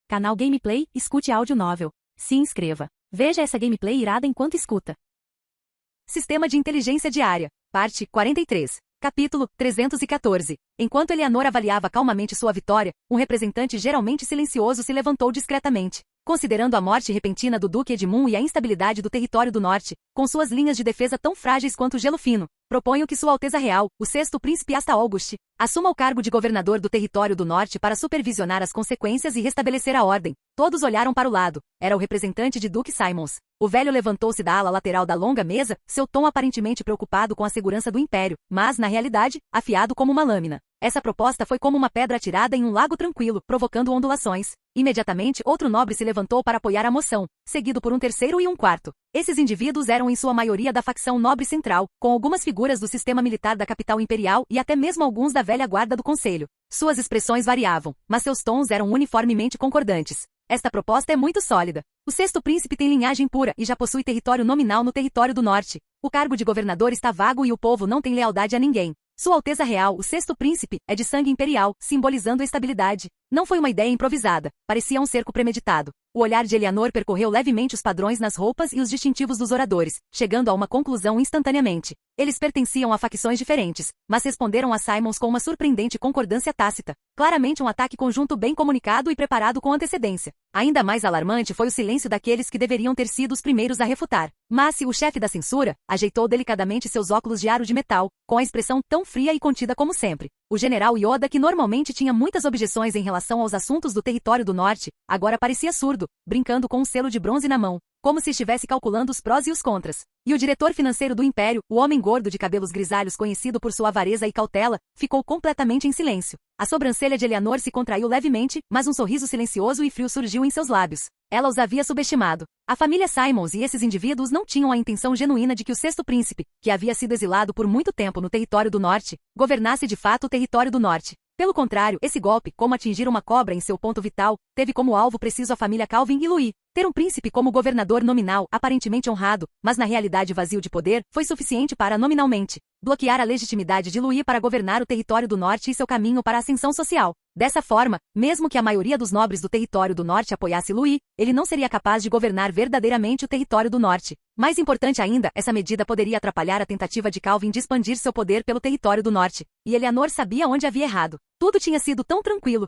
Canal Gameplay, escute áudio novel. Se inscreva. Veja essa gameplay irada enquanto escuta. Sistema de Inteligência Diária. Parte 43. Capítulo 314. Enquanto Eleanor avaliava calmamente sua vitória, um representante geralmente silencioso se levantou discretamente. Considerando a morte repentina do Duque Edmund e a instabilidade do território do norte, com suas linhas de defesa tão frágeis quanto o gelo fino, proponho que Sua Alteza Real, o sexto príncipe Asta August, assuma o cargo de governador do território do norte para supervisionar as consequências e restabelecer a ordem. Todos olharam para o lado. Era o representante de Duque Simons. O velho levantou-se da ala lateral da longa mesa, seu tom aparentemente preocupado com a segurança do império, mas, na realidade, afiado como uma lâmina. Essa proposta foi como uma pedra atirada em um lago tranquilo, provocando ondulações. Imediatamente, outro nobre se levantou para apoiar a moção, seguido por um terceiro e um quarto. Esses indivíduos eram em sua maioria da facção nobre central, com algumas figuras do sistema militar da capital imperial e até mesmo alguns da velha guarda do conselho. Suas expressões variavam, mas seus tons eram uniformemente concordantes. Esta proposta é muito sólida. O sexto príncipe tem linhagem pura e já possui território nominal no território do norte. O cargo de governador está vago e o povo não tem lealdade a ninguém. Sua Alteza Real, o sexto príncipe, é de sangue imperial, simbolizando a estabilidade. Não foi uma ideia improvisada, parecia um cerco premeditado. O olhar de Eleanor percorreu levemente os padrões nas roupas e os distintivos dos oradores, chegando a uma conclusão instantaneamente. Eles pertenciam a facções diferentes, mas responderam a Simons com uma surpreendente concordância tácita. Claramente um ataque conjunto bem comunicado e preparado com antecedência. Ainda mais alarmante foi o silêncio daqueles que deveriam ter sido os primeiros a refutar. Massey, o chefe da censura, ajeitou delicadamente seus óculos de aro de metal, com a expressão tão fria e contida como sempre. O general Yoda, que normalmente tinha muitas objeções em relação aos assuntos do território do norte, agora parecia surdo, brincando com um selo de bronze na mão, como se estivesse calculando os prós e os contras. E o diretor financeiro do império, o homem gordo de cabelos grisalhos conhecido por sua avareza e cautela, ficou completamente em silêncio. A sobrancelha de Eleanor se contraiu levemente, mas um sorriso silencioso e frio surgiu em seus lábios. Ela os havia subestimado. A família Simons e esses indivíduos não tinham a intenção genuína de que o sexto príncipe, que havia sido exilado por muito tempo no território do norte, governasse de fato o território do norte. Pelo contrário, esse golpe, como atingir uma cobra em seu ponto vital, teve como alvo preciso a família Calvin e Louis. Ter um príncipe como governador nominal, aparentemente honrado, mas na realidade vazio de poder, foi suficiente para, nominalmente, bloquear a legitimidade de Louis para governar o território do norte e seu caminho para a ascensão social. Dessa forma, mesmo que a maioria dos nobres do território do norte apoiasse Louis, ele não seria capaz de governar verdadeiramente o território do norte. Mais importante ainda, essa medida poderia atrapalhar a tentativa de Calvin de expandir seu poder pelo território do norte. E Eleanor sabia onde havia errado. Tudo tinha sido tão tranquilo,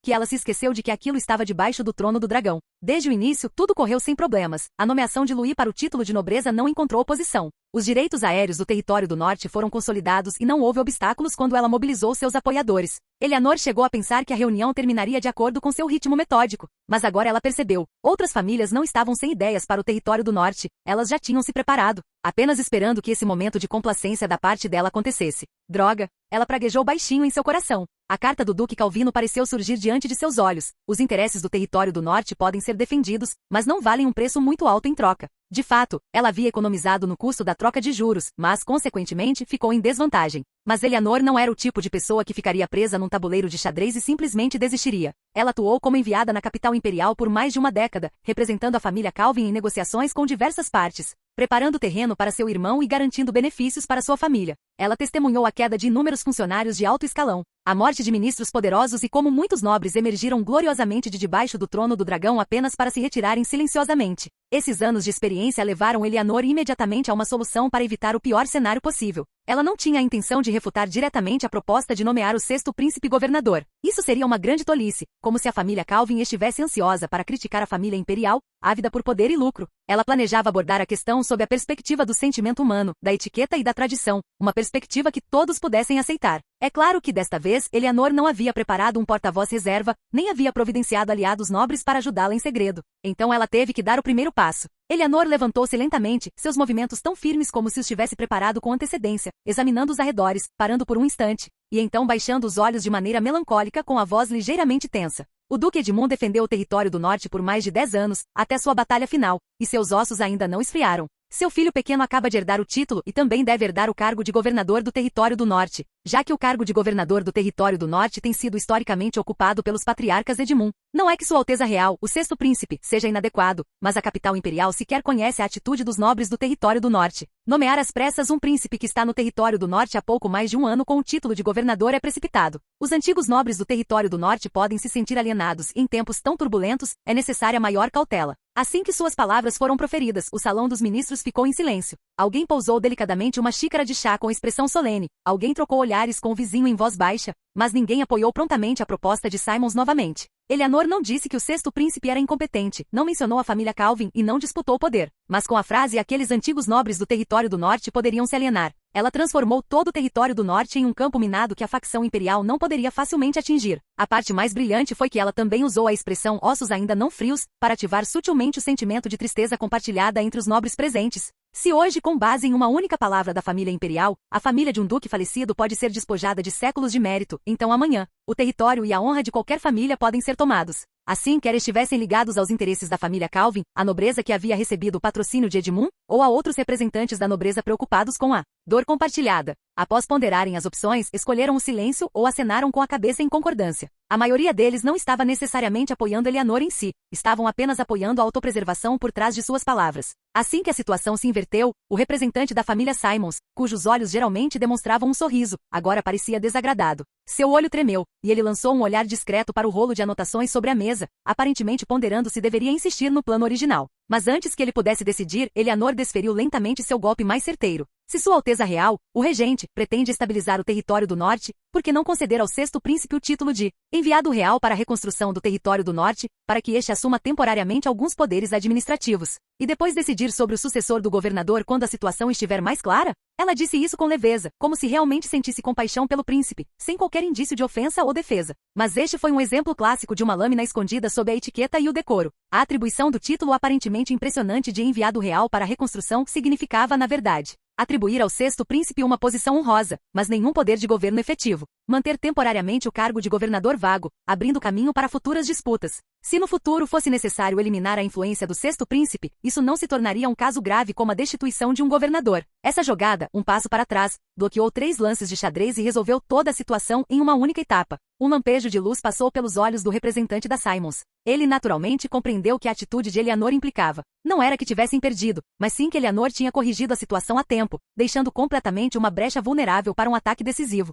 que ela se esqueceu de que aquilo estava debaixo do trono do dragão. Desde o início, tudo correu sem problemas. A nomeação de Louis para o título de nobreza não encontrou oposição. Os direitos aéreos do território do norte foram consolidados e não houve obstáculos quando ela mobilizou seus apoiadores. Eleanor chegou a pensar que a reunião terminaria de acordo com seu ritmo metódico. Mas agora ela percebeu. Outras famílias não estavam sem ideias para o território do norte. Elas já tinham se preparado, apenas esperando que esse momento de complacência da parte dela acontecesse. Droga! Ela praguejou baixinho em seu coração. A carta do Duque Calvino pareceu surgir diante de seus olhos. Os interesses do território do norte podem ser defendidos, mas não valem um preço muito alto em troca. De fato, ela havia economizado no custo da troca de juros, mas, consequentemente, ficou em desvantagem. Mas Eleanor não era o tipo de pessoa que ficaria presa num tabuleiro de xadrez e simplesmente desistiria. Ela atuou como enviada na capital imperial por mais de uma década, representando a família Calvin em negociações com diversas partes, preparando terreno para seu irmão e garantindo benefícios para sua família. Ela testemunhou a queda de inúmeros funcionários de alto escalão, a morte de ministros poderosos e como muitos nobres emergiram gloriosamente de debaixo do trono do dragão apenas para se retirarem silenciosamente. Esses anos de experiência levaram Eleanor imediatamente a uma solução para evitar o pior cenário possível. Ela não tinha a intenção de refutar diretamente a proposta de nomear o sexto príncipe governador. Isso seria uma grande tolice, como se a família Calvin estivesse ansiosa para criticar a família imperial, ávida por poder e lucro. Ela planejava abordar a questão sob a perspectiva do sentimento humano, da etiqueta e da tradição, uma perspectiva que todos pudessem aceitar. É claro que desta vez, Eleanor não havia preparado um porta-voz reserva, nem havia providenciado aliados nobres para ajudá-la em segredo. Então ela teve que dar o primeiro passo. Eleanor levantou-se lentamente, seus movimentos tão firmes como se estivesse preparado com antecedência, examinando os arredores, parando por um instante, e então baixando os olhos de maneira melancólica com a voz ligeiramente tensa. O Duque Edmund defendeu o território do norte por mais de 10 anos, até sua batalha final, e seus ossos ainda não esfriaram. Seu filho pequeno acaba de herdar o título e também deve herdar o cargo de governador do território do norte. já que o cargo de governador do território do norte tem sido historicamente ocupado pelos patriarcas Edmund. Não é que Sua Alteza Real, o sexto príncipe, seja inadequado, mas a capital imperial sequer conhece a atitude dos nobres do território do norte. Nomear às pressas um príncipe que está no território do norte há pouco mais de um ano com o título de governador é precipitado. Os antigos nobres do território do norte podem se sentir alienados e em tempos tão turbulentos, é necessária maior cautela. Assim que suas palavras foram proferidas, o salão dos ministros ficou em silêncio. Alguém pousou delicadamente uma xícara de chá com expressão solene. Alguém trocou olhares com o vizinho em voz baixa, mas ninguém apoiou prontamente a proposta de Simons novamente. Eleanor não disse que o sexto príncipe era incompetente, não mencionou a família Calvin e não disputou o poder. Mas com a frase aqueles antigos nobres do território do norte poderiam se alienar, ela transformou todo o território do norte em um campo minado que a facção imperial não poderia facilmente atingir. A parte mais brilhante foi que ela também usou a expressão ossos ainda não frios para ativar sutilmente o sentimento de tristeza compartilhada entre os nobres presentes. Se hoje, com base em uma única palavra da família imperial, a família de um duque falecido pode ser despojada de séculos de mérito, então amanhã, o território e a honra de qualquer família podem ser tomados. Assim, quer estivessem ligados aos interesses da família Calvin, a nobreza que havia recebido o patrocínio de Edmund, ou a outros representantes da nobreza preocupados com a dor compartilhada. Após ponderarem as opções, escolheram o silêncio ou acenaram com a cabeça em concordância. A maioria deles não estava necessariamente apoiando Eleanor em si, estavam apenas apoiando a autopreservação por trás de suas palavras. Assim que a situação se inverteu, o representante da família Simons, cujos olhos geralmente demonstravam um sorriso, agora parecia desagradado. Seu olho tremeu, e ele lançou um olhar discreto para o rolo de anotações sobre a mesa, aparentemente ponderando se deveria insistir no plano original. Mas antes que ele pudesse decidir, Eleanor desferiu lentamente seu golpe mais certeiro. Se Sua Alteza Real, o regente, pretende estabilizar o território do norte, por que não conceder ao sexto príncipe o título de enviado real para a reconstrução do território do norte, para que este assuma temporariamente alguns poderes administrativos, e depois decidir sobre o sucessor do governador quando a situação estiver mais clara? Ela disse isso com leveza, como se realmente sentisse compaixão pelo príncipe, sem qualquer indício de ofensa ou defesa. Mas este foi um exemplo clássico de uma lâmina escondida sob a etiqueta e o decoro. A atribuição do título aparentemente impressionante de enviado real para a reconstrução significava, na verdade, atribuir ao sexto príncipe uma posição honrosa, mas nenhum poder de governo efetivo. Manter temporariamente o cargo de governador vago, abrindo caminho para futuras disputas. Se no futuro fosse necessário eliminar a influência do sexto príncipe, isso não se tornaria um caso grave como a destituição de um governador. Essa jogada, um passo para trás, bloqueou 3 lances de xadrez e resolveu toda a situação em uma única etapa. Um lampejo de luz passou pelos olhos do representante da Simons. Ele naturalmente compreendeu que a atitude de Eleanor implicava. Não era que tivessem perdido, mas sim que Eleanor tinha corrigido a situação a tempo, deixando completamente uma brecha vulnerável para um ataque decisivo.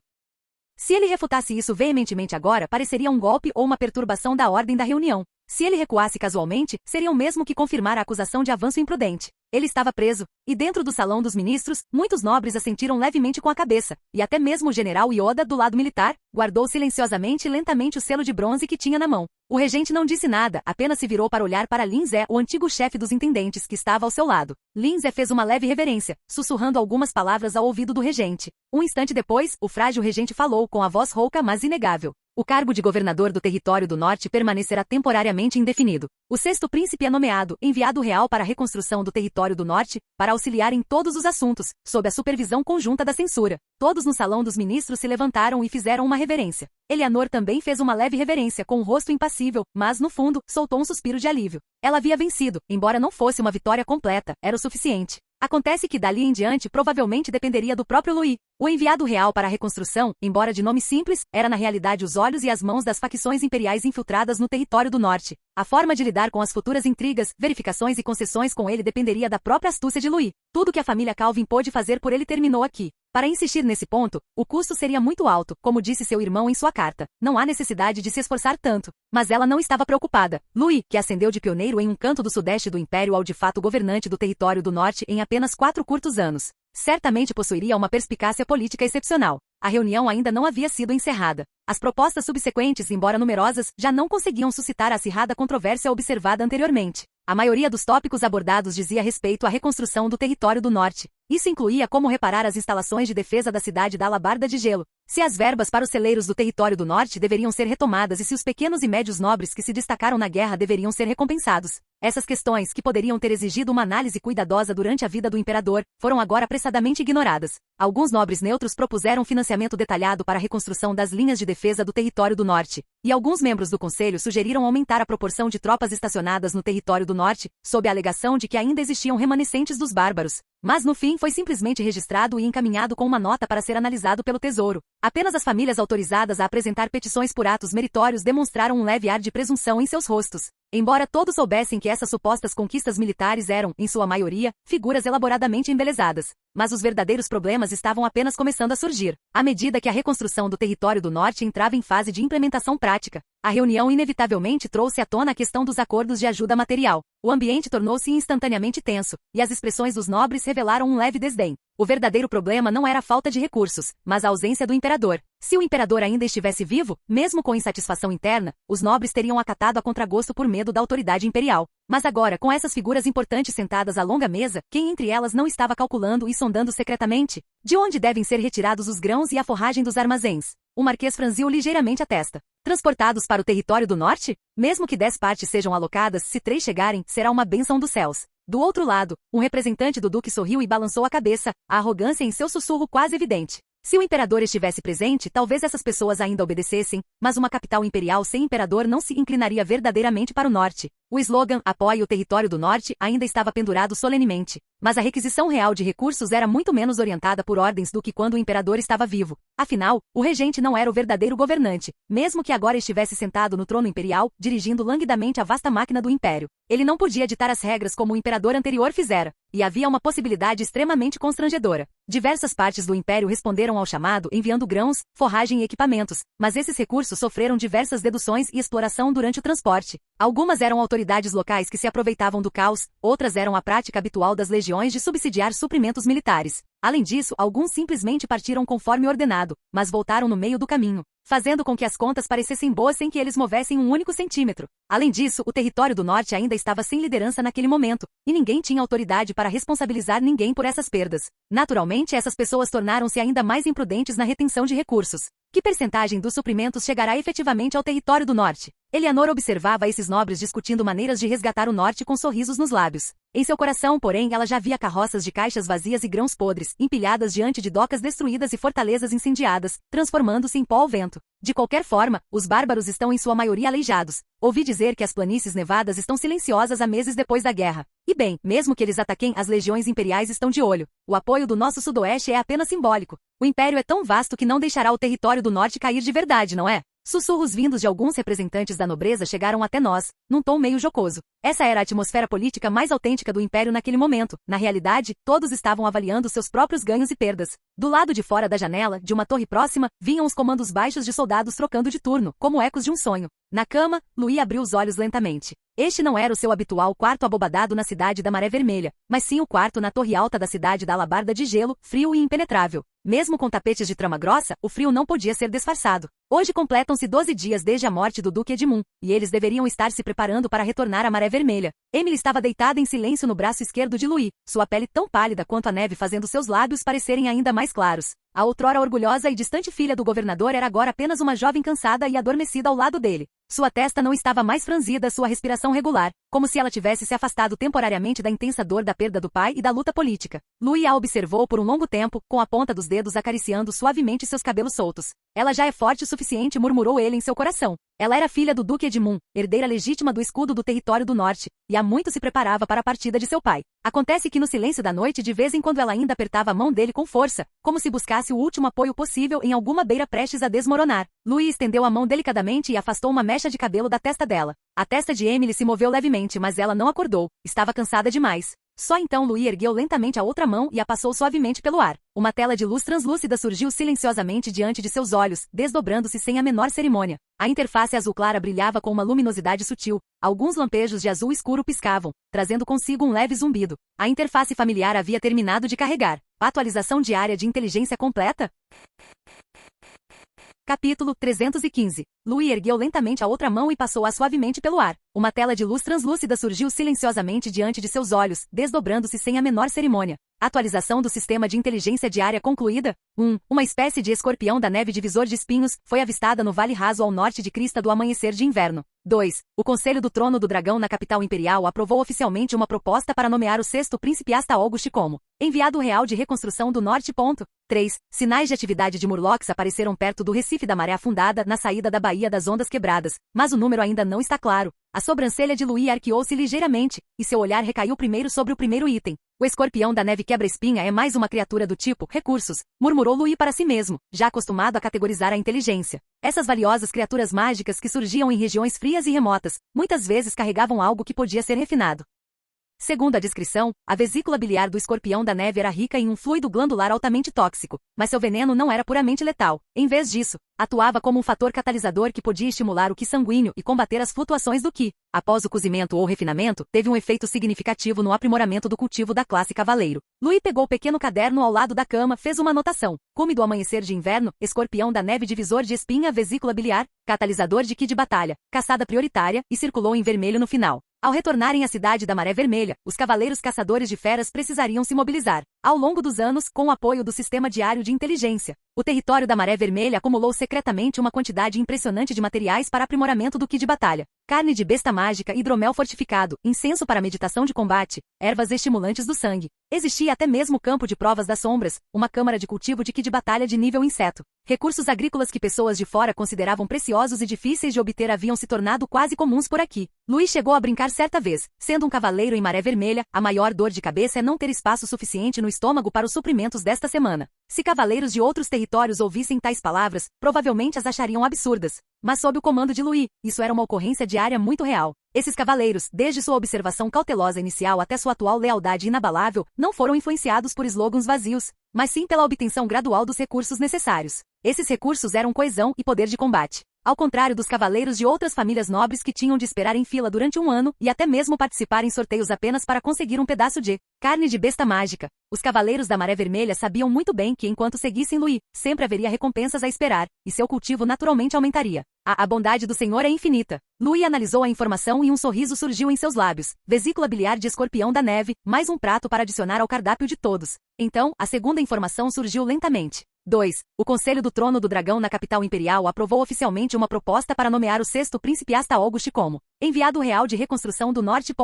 Se ele refutasse isso veementemente agora, pareceria um golpe ou uma perturbação da ordem da reunião. Se ele recuasse casualmente, seria o mesmo que confirmar a acusação de avanço imprudente. Ele estava preso, e dentro do salão dos ministros, muitos nobres assentiram levemente com a cabeça, e até mesmo o general Yoda, do lado militar, guardou silenciosamente e lentamente o selo de bronze que tinha na mão. O regente não disse nada, apenas se virou para olhar para Lin Zé, o antigo chefe dos intendentes que estava ao seu lado. Lin Zé fez uma leve reverência, sussurrando algumas palavras ao ouvido do regente. Um instante depois, o frágil regente falou com a voz rouca mas inegável. O cargo de governador do território do norte permanecerá temporariamente indefinido. O sexto príncipe é nomeado, enviado real para a reconstrução do território do norte, para auxiliar em todos os assuntos, sob a supervisão conjunta da censura. Todos no salão dos ministros se levantaram e fizeram uma reverência. Eleanor também fez uma leve reverência, com o rosto impassível, mas, no fundo, soltou um suspiro de alívio. Ela havia vencido, embora não fosse uma vitória completa, era o suficiente. Acontece que dali em diante provavelmente dependeria do próprio Louis. O enviado real para a reconstrução, embora de nome simples, era na realidade os olhos e as mãos das facções imperiais infiltradas no território do norte. A forma de lidar com as futuras intrigas, verificações e concessões com ele dependeria da própria astúcia de Louis. Tudo que a família Calvin pôde fazer por ele terminou aqui. Para insistir nesse ponto, o custo seria muito alto, como disse seu irmão em sua carta. Não há necessidade de se esforçar tanto. Mas ela não estava preocupada. Louis, que ascendeu de pioneiro em um canto do sudeste do império ao de fato governante do território do norte em apenas 4 curtos anos, certamente possuiria uma perspicácia política excepcional. A reunião ainda não havia sido encerrada. As propostas subsequentes, embora numerosas, já não conseguiam suscitar a acirrada controvérsia observada anteriormente. A maioria dos tópicos abordados dizia respeito à reconstrução do território do norte. Isso incluía como reparar as instalações de defesa da cidade da Alabarda de Gelo, se as verbas para os celeiros do território do norte deveriam ser retomadas e se os pequenos e médios nobres que se destacaram na guerra deveriam ser recompensados. Essas questões, que poderiam ter exigido uma análise cuidadosa durante a vida do imperador, foram agora apressadamente ignoradas. Alguns nobres neutros propuseram financiamento detalhado para a reconstrução das linhas de defesa do território do norte, e alguns membros do conselho sugeriram aumentar a proporção de tropas estacionadas no território do norte, sob a alegação de que ainda existiam remanescentes dos bárbaros. Mas no fim foi simplesmente registrado e encaminhado com uma nota para ser analisado pelo Tesouro. Apenas as famílias autorizadas a apresentar petições por atos meritórios demonstraram um leve ar de presunção em seus rostos. Embora todos soubessem que essas supostas conquistas militares eram, em sua maioria, figuras elaboradamente embelezadas. Mas os verdadeiros problemas estavam apenas começando a surgir. À medida que a reconstrução do território do norte entrava em fase de implementação prática, a reunião inevitavelmente trouxe à tona a questão dos acordos de ajuda material. O ambiente tornou-se instantaneamente tenso, e as expressões dos nobres revelaram um leve desdém. O verdadeiro problema não era a falta de recursos, mas a ausência do imperador. Se o imperador ainda estivesse vivo, mesmo com insatisfação interna, os nobres teriam acatado a contragosto por medo da autoridade imperial. Mas agora, com essas figuras importantes sentadas à longa mesa, quem entre elas não estava calculando e sondando secretamente? De onde devem ser retirados os grãos e a forragem dos armazéns? O marquês franziu ligeiramente a testa. Transportados para o território do norte? Mesmo que 10 partes sejam alocadas, se 3 chegarem, será uma bênção dos céus. Do outro lado, um representante do duque sorriu e balançou a cabeça, a arrogância em seu sussurro quase evidente. Se o imperador estivesse presente, talvez essas pessoas ainda obedecessem, mas uma capital imperial sem imperador não se inclinaria verdadeiramente para o norte. O slogan "Apoie o território do norte" ainda estava pendurado solenemente, mas a requisição real de recursos era muito menos orientada por ordens do que quando o imperador estava vivo. Afinal, o regente não era o verdadeiro governante, mesmo que agora estivesse sentado no trono imperial, dirigindo languidamente a vasta máquina do império. Ele não podia ditar as regras como o imperador anterior fizera, e havia uma possibilidade extremamente constrangedora. Diversas partes do império responderam ao chamado enviando grãos, forragem e equipamentos, mas esses recursos sofreram diversas deduções e exploração durante o transporte. Algumas eram autoridades locais que se aproveitavam do caos, outras eram a prática habitual das legiões de subsidiar suprimentos militares. Além disso, alguns simplesmente partiram conforme ordenado, mas voltaram no meio do caminho, fazendo com que as contas parecessem boas sem que eles movessem um único centímetro. Além disso, o território do norte ainda estava sem liderança naquele momento, e ninguém tinha autoridade para responsabilizar ninguém por essas perdas. Naturalmente, essas pessoas tornaram-se ainda mais imprudentes na retenção de recursos. Que percentagem dos suprimentos chegará efetivamente ao território do norte? Eleanor observava esses nobres discutindo maneiras de resgatar o norte com sorrisos nos lábios. Em seu coração, porém, ela já via carroças de caixas vazias e grãos podres, empilhadas diante de docas destruídas e fortalezas incendiadas, transformando-se em pó ao vento. De qualquer forma, os bárbaros estão em sua maioria aleijados. Ouvi dizer que as planícies nevadas estão silenciosas há meses depois da guerra. E bem, mesmo que eles ataquem, as legiões imperiais estão de olho. O apoio do nosso sudoeste é apenas simbólico. O império é tão vasto que não deixará o território do norte cair de verdade, não é? Sussurros vindos de alguns representantes da nobreza chegaram até nós, num tom meio jocoso. Essa era a atmosfera política mais autêntica do império naquele momento. Na realidade, todos estavam avaliando seus próprios ganhos e perdas. Do lado de fora da janela, de uma torre próxima, vinham os comandos baixos de soldados trocando de turno, como ecos de um sonho. Na cama, Louis abriu os olhos lentamente. Este não era o seu habitual quarto abobadado na cidade da Maré Vermelha, mas sim o quarto na torre alta da cidade da Alabarda de gelo, frio e impenetrável. Mesmo com tapetes de trama grossa, o frio não podia ser disfarçado. Hoje completam-se 12 dias desde a morte do Duque Edmund, e eles deveriam estar se preparando para retornar à Maré Vermelha. Emily estava deitada em silêncio no braço esquerdo de Louis, sua pele tão pálida quanto a neve fazendo seus lábios parecerem ainda mais claros. A outrora orgulhosa e distante filha do governador era agora apenas uma jovem cansada e adormecida ao lado dele. Sua testa não estava mais franzida, sua respiração regular, como se ela tivesse se afastado temporariamente da intensa dor da perda do pai e da luta política. Louis a observou por um longo tempo, com a ponta dos dedos acariciando suavemente seus cabelos soltos. Ela já é forte o suficiente, murmurou ele em seu coração. Ela era filha do Duque Edmund, herdeira legítima do escudo do território do norte, e há muito se preparava para a partida de seu pai. Acontece que no silêncio da noite de vez em quando ela ainda apertava a mão dele com força, como se buscasse o último apoio possível em alguma beira prestes a desmoronar. Louis estendeu a mão delicadamente e afastou uma mecha de cabelo da testa dela. A testa de Emily se moveu levemente, mas ela não acordou. Estava cansada demais. Só então Louis ergueu lentamente a outra mão e a passou suavemente pelo ar. Uma tela de luz translúcida surgiu silenciosamente diante de seus olhos, desdobrando-se sem a menor cerimônia. A interface azul clara brilhava com uma luminosidade sutil. Alguns lampejos de azul escuro piscavam, trazendo consigo um leve zumbido. A interface familiar havia terminado de carregar. Atualização diária de inteligência completa? Capítulo 315. Louis ergueu lentamente a outra mão e passou-a suavemente pelo ar. Uma tela de luz translúcida surgiu silenciosamente diante de seus olhos, desdobrando-se sem a menor cerimônia. Atualização do sistema de inteligência diária concluída. 1. Uma espécie de escorpião da neve divisor de espinhos foi avistada no vale raso ao norte de Crista do amanhecer de inverno. 2. O Conselho do Trono do Dragão na capital imperial aprovou oficialmente uma proposta para nomear o sexto príncipe Asta August como enviado real de reconstrução do norte. 3. Sinais de atividade de Murlocs apareceram perto do Recife da Maré Afundada, na saída da Baía Baía das Ondas Quebradas, mas o número ainda não está claro. A sobrancelha de Louis arqueou-se ligeiramente, e seu olhar recaiu primeiro sobre o primeiro item. O escorpião da neve quebra-espinha é mais uma criatura do tipo recursos, murmurou Louis para si mesmo, já acostumado a categorizar a inteligência. Essas valiosas criaturas mágicas que surgiam em regiões frias e remotas, muitas vezes carregavam algo que podia ser refinado. Segundo a descrição, a vesícula biliar do escorpião da neve era rica em um fluido glandular altamente tóxico, mas seu veneno não era puramente letal. Em vez disso, atuava como um fator catalisador que podia estimular o qi sanguíneo e combater as flutuações do qi. Após o cozimento ou refinamento, teve um efeito significativo no aprimoramento do cultivo da classe cavaleiro. Louis pegou o pequeno caderno ao lado da cama, fez uma anotação. Cume do amanhecer de inverno, escorpião da neve divisor de espinha vesícula biliar, catalisador de qi de batalha, caçada prioritária, e circulou em vermelho no final. Ao retornarem à cidade da Maré Vermelha, os cavaleiros caçadores de feras precisariam se mobilizar. Ao longo dos anos, com o apoio do sistema diário de inteligência, o território da Maré Vermelha acumulou secretamente uma quantidade impressionante de materiais para aprimoramento do qi de batalha. Carne de besta mágica, hidromel fortificado, incenso para meditação de combate, ervas estimulantes do sangue. Existia até mesmo o campo de provas das sombras, uma câmara de cultivo de qi de batalha de nível inseto. Recursos agrícolas que pessoas de fora consideravam preciosos e difíceis de obter haviam se tornado quase comuns por aqui. Louis chegou a brincar certa vez, sendo um cavaleiro em Maré Vermelha, a maior dor de cabeça é não ter espaço suficiente no estômago para os suprimentos desta semana. Se cavaleiros de outros territórios ouvissem tais palavras, provavelmente as achariam absurdas. Mas sob o comando de Louis, isso era uma ocorrência diária muito real. Esses cavaleiros, desde sua observação cautelosa inicial até sua atual lealdade inabalável, não foram influenciados por slogans vazios, mas sim pela obtenção gradual dos recursos necessários. Esses recursos eram coesão e poder de combate. Ao contrário dos cavaleiros de outras famílias nobres que tinham de esperar em fila durante um ano e até mesmo participar em sorteios apenas para conseguir um pedaço de carne de besta mágica, os cavaleiros da Maré Vermelha sabiam muito bem que enquanto seguissem Louis, sempre haveria recompensas a esperar, e seu cultivo naturalmente aumentaria. A bondade do Senhor é infinita. Louis analisou a informação e um sorriso surgiu em seus lábios. Vesícula biliar de escorpião da neve, mais um prato para adicionar ao cardápio de todos. Então, a segunda informação surgiu lentamente. 2. O Conselho do Trono do Dragão na capital imperial aprovou oficialmente uma proposta para nomear o sexto príncipe Asta August como enviado real de reconstrução do norte.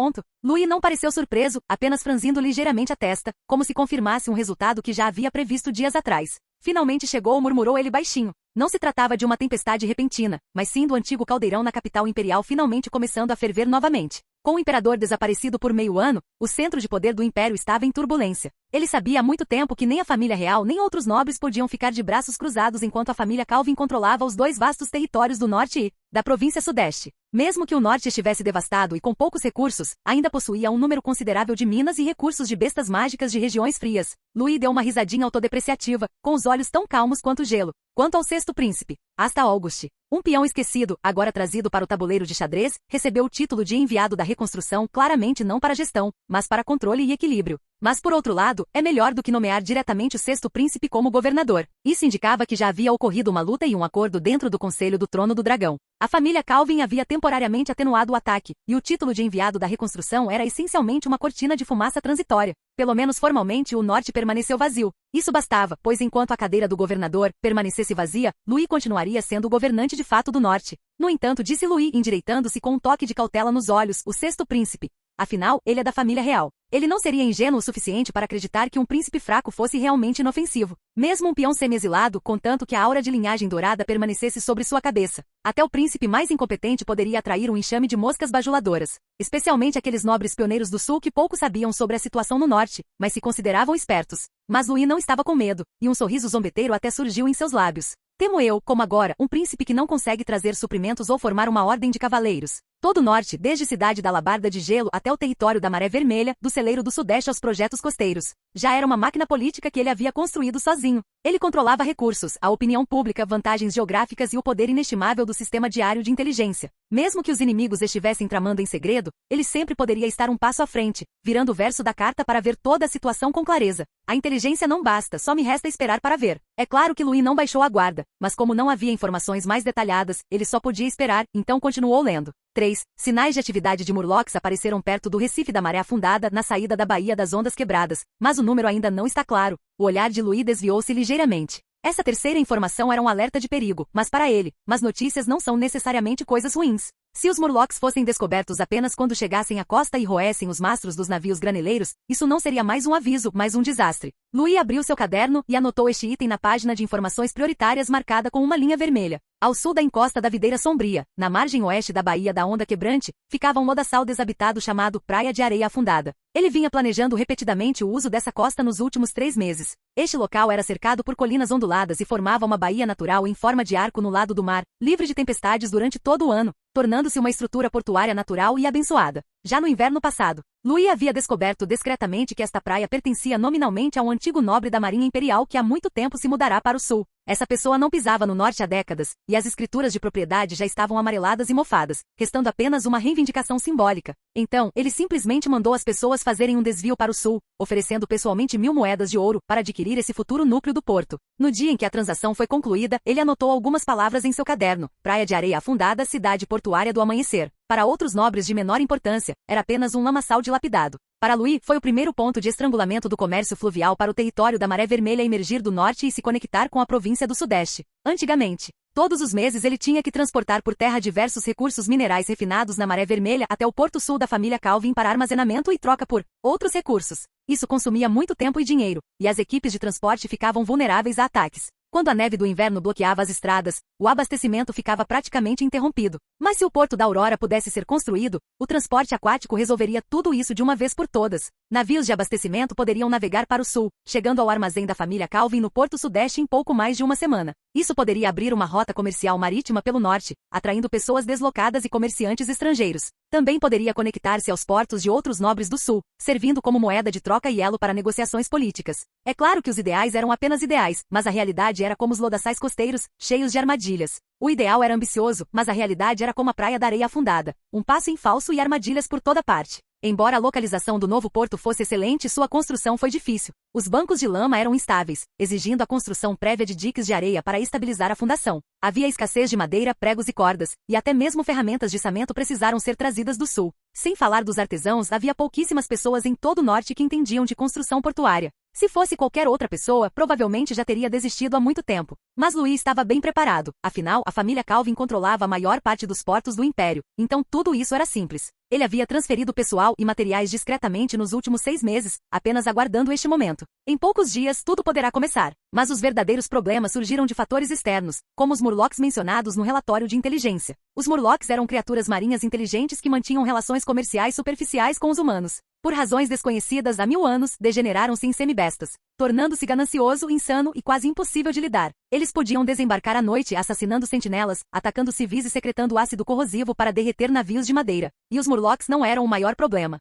Louis não pareceu surpreso, apenas franzindo ligeiramente a testa, como se confirmasse um resultado que já havia previsto dias atrás. Finalmente chegou, murmurou ele baixinho. Não se tratava de uma tempestade repentina, mas sim do antigo caldeirão na capital imperial finalmente começando a ferver novamente. Com o imperador desaparecido por meio ano, o centro de poder do império estava em turbulência. Ele sabia há muito tempo que nem a família real nem outros nobres podiam ficar de braços cruzados enquanto a família Calvin controlava os dois vastos territórios do norte e da província sudeste. Mesmo que o norte estivesse devastado e com poucos recursos, ainda possuía um número considerável de minas e recursos de bestas mágicas de regiões frias. Louis deu uma risadinha autodepreciativa, com os olhos tão calmos quanto o gelo. Quanto ao sexto príncipe, Asta August, um peão esquecido, agora trazido para o tabuleiro de xadrez, recebeu o título de enviado da reconstrução claramente não para gestão, mas para controle e equilíbrio. Mas por outro lado, é melhor do que nomear diretamente o sexto príncipe como governador. Isso indicava que já havia ocorrido uma luta e um acordo dentro do Conselho do Trono do Dragão. A família Calvin havia temporariamente atenuado o ataque, e o título de enviado da reconstrução era essencialmente uma cortina de fumaça transitória. Pelo menos formalmente o norte permaneceu vazio. Isso bastava, pois enquanto a cadeira do governador permanecesse vazia, Louis continuaria sendo o governante de fato do norte. No entanto, disse Louis, endireitando-se com um toque de cautela nos olhos, o sexto príncipe. Afinal, ele é da família real. Ele não seria ingênuo o suficiente para acreditar que um príncipe fraco fosse realmente inofensivo. Mesmo um peão semi-exilado, contanto que a aura de linhagem dourada permanecesse sobre sua cabeça. Até o príncipe mais incompetente poderia atrair um enxame de moscas bajuladoras. Especialmente aqueles nobres pioneiros do sul que pouco sabiam sobre a situação no norte, mas se consideravam espertos. Mas Louis não estava com medo, e um sorriso zombeteiro até surgiu em seus lábios. Temo eu, como agora, um príncipe que não consegue trazer suprimentos ou formar uma ordem de cavaleiros. Todo o norte, desde a cidade da Alabarda de Gelo até o território da Maré Vermelha, do celeiro do sudeste aos projetos costeiros. Já era uma máquina política que ele havia construído sozinho. Ele controlava recursos, a opinião pública, vantagens geográficas e o poder inestimável do sistema diário de inteligência. Mesmo que os inimigos estivessem tramando em segredo, ele sempre poderia estar um passo à frente, virando o verso da carta para ver toda a situação com clareza. A inteligência não basta, só me resta esperar para ver. É claro que Louis não baixou a guarda, mas como não havia informações mais detalhadas, ele só podia esperar, então continuou lendo. 3. Sinais de atividade de Murlocs apareceram perto do Recife da Maré Afundada, na saída da Baía das Ondas Quebradas, mas o número ainda não está claro. O olhar de Louis desviou-se ligeiramente. Essa terceira informação era um alerta de perigo, mas para ele, mas notícias não são necessariamente coisas ruins. Se os Murlocs fossem descobertos apenas quando chegassem à costa e roessem os mastros dos navios graneleiros, isso não seria mais um aviso, mas um desastre. Louis abriu seu caderno e anotou este item na página de informações prioritárias marcada com uma linha vermelha. Ao sul da encosta da Videira Sombria, na margem oeste da Baía da Onda Quebrante, ficava um lodaçal desabitado chamado Praia de Areia Afundada. Ele vinha planejando repetidamente o uso dessa costa nos últimos 3 meses. Este local era cercado por colinas onduladas e formava uma baía natural em forma de arco no lado do mar, livre de tempestades durante todo o ano, tornando-se uma estrutura portuária natural e abençoada. Já no inverno passado, Louis havia descoberto discretamente que esta praia pertencia nominalmente a um antigo nobre da Marinha Imperial que há muito tempo se mudará para o sul. Essa pessoa não pisava no norte há décadas, e as escrituras de propriedade já estavam amareladas e mofadas, restando apenas uma reivindicação simbólica. Então, ele simplesmente mandou as pessoas fazerem um desvio para o sul, oferecendo pessoalmente 1000 moedas de ouro para adquirir esse futuro núcleo do porto. No dia em que a transação foi concluída, ele anotou algumas palavras em seu caderno: Praia de Areia Afundada, cidade portuária do amanhecer. Para outros nobres de menor importância, era apenas um lamaçal dilapidado. Para Louis, foi o primeiro ponto de estrangulamento do comércio fluvial para o território da Maré Vermelha emergir do norte e se conectar com a província do sudeste. Antigamente, todos os meses ele tinha que transportar por terra diversos recursos minerais refinados na Maré Vermelha até o porto sul da família Calvin para armazenamento e troca por outros recursos. Isso consumia muito tempo e dinheiro, e as equipes de transporte ficavam vulneráveis a ataques. Quando a neve do inverno bloqueava as estradas, o abastecimento ficava praticamente interrompido. Mas se o Porto da Aurora pudesse ser construído, o transporte aquático resolveria tudo isso de uma vez por todas. Navios de abastecimento poderiam navegar para o sul, chegando ao armazém da família Calvin no Porto Sudeste em pouco mais de uma semana. Isso poderia abrir uma rota comercial marítima pelo norte, atraindo pessoas deslocadas e comerciantes estrangeiros. Também poderia conectar-se aos portos de outros nobres do sul, servindo como moeda de troca e elo para negociações políticas. É claro que os ideais eram apenas ideais, mas a realidade era como os lodaçais costeiros, cheios de armadilhas. O ideal era ambicioso, mas a realidade era como a Praia da Areia Afundada, um passo em falso e armadilhas por toda parte. Embora a localização do novo porto fosse excelente, sua construção foi difícil. Os bancos de lama eram instáveis, exigindo a construção prévia de diques de areia para estabilizar a fundação. Havia escassez de madeira, pregos e cordas, e até mesmo ferramentas de içamento precisaram ser trazidas do sul. Sem falar dos artesãos, havia pouquíssimas pessoas em todo o norte que entendiam de construção portuária. Se fosse qualquer outra pessoa, provavelmente já teria desistido há muito tempo. Mas Louis estava bem preparado, afinal, a família Calvin controlava a maior parte dos portos do império, então tudo isso era simples. Ele havia transferido pessoal e materiais discretamente nos últimos 6 meses, apenas aguardando este momento. Em poucos dias, tudo poderá começar. Mas os verdadeiros problemas surgiram de fatores externos, como os Murlocs mencionados no relatório de inteligência. Os Murlocs eram criaturas marinhas inteligentes que mantinham relações comerciais superficiais com os humanos. Por razões desconhecidas há 1000 anos, degeneraram-se em semibestas, tornando-se ganancioso, insano e quase impossível de lidar. Eles podiam desembarcar à noite assassinando sentinelas, atacando civis e secretando ácido corrosivo para derreter navios de madeira. E os Murlocs não eram o maior problema.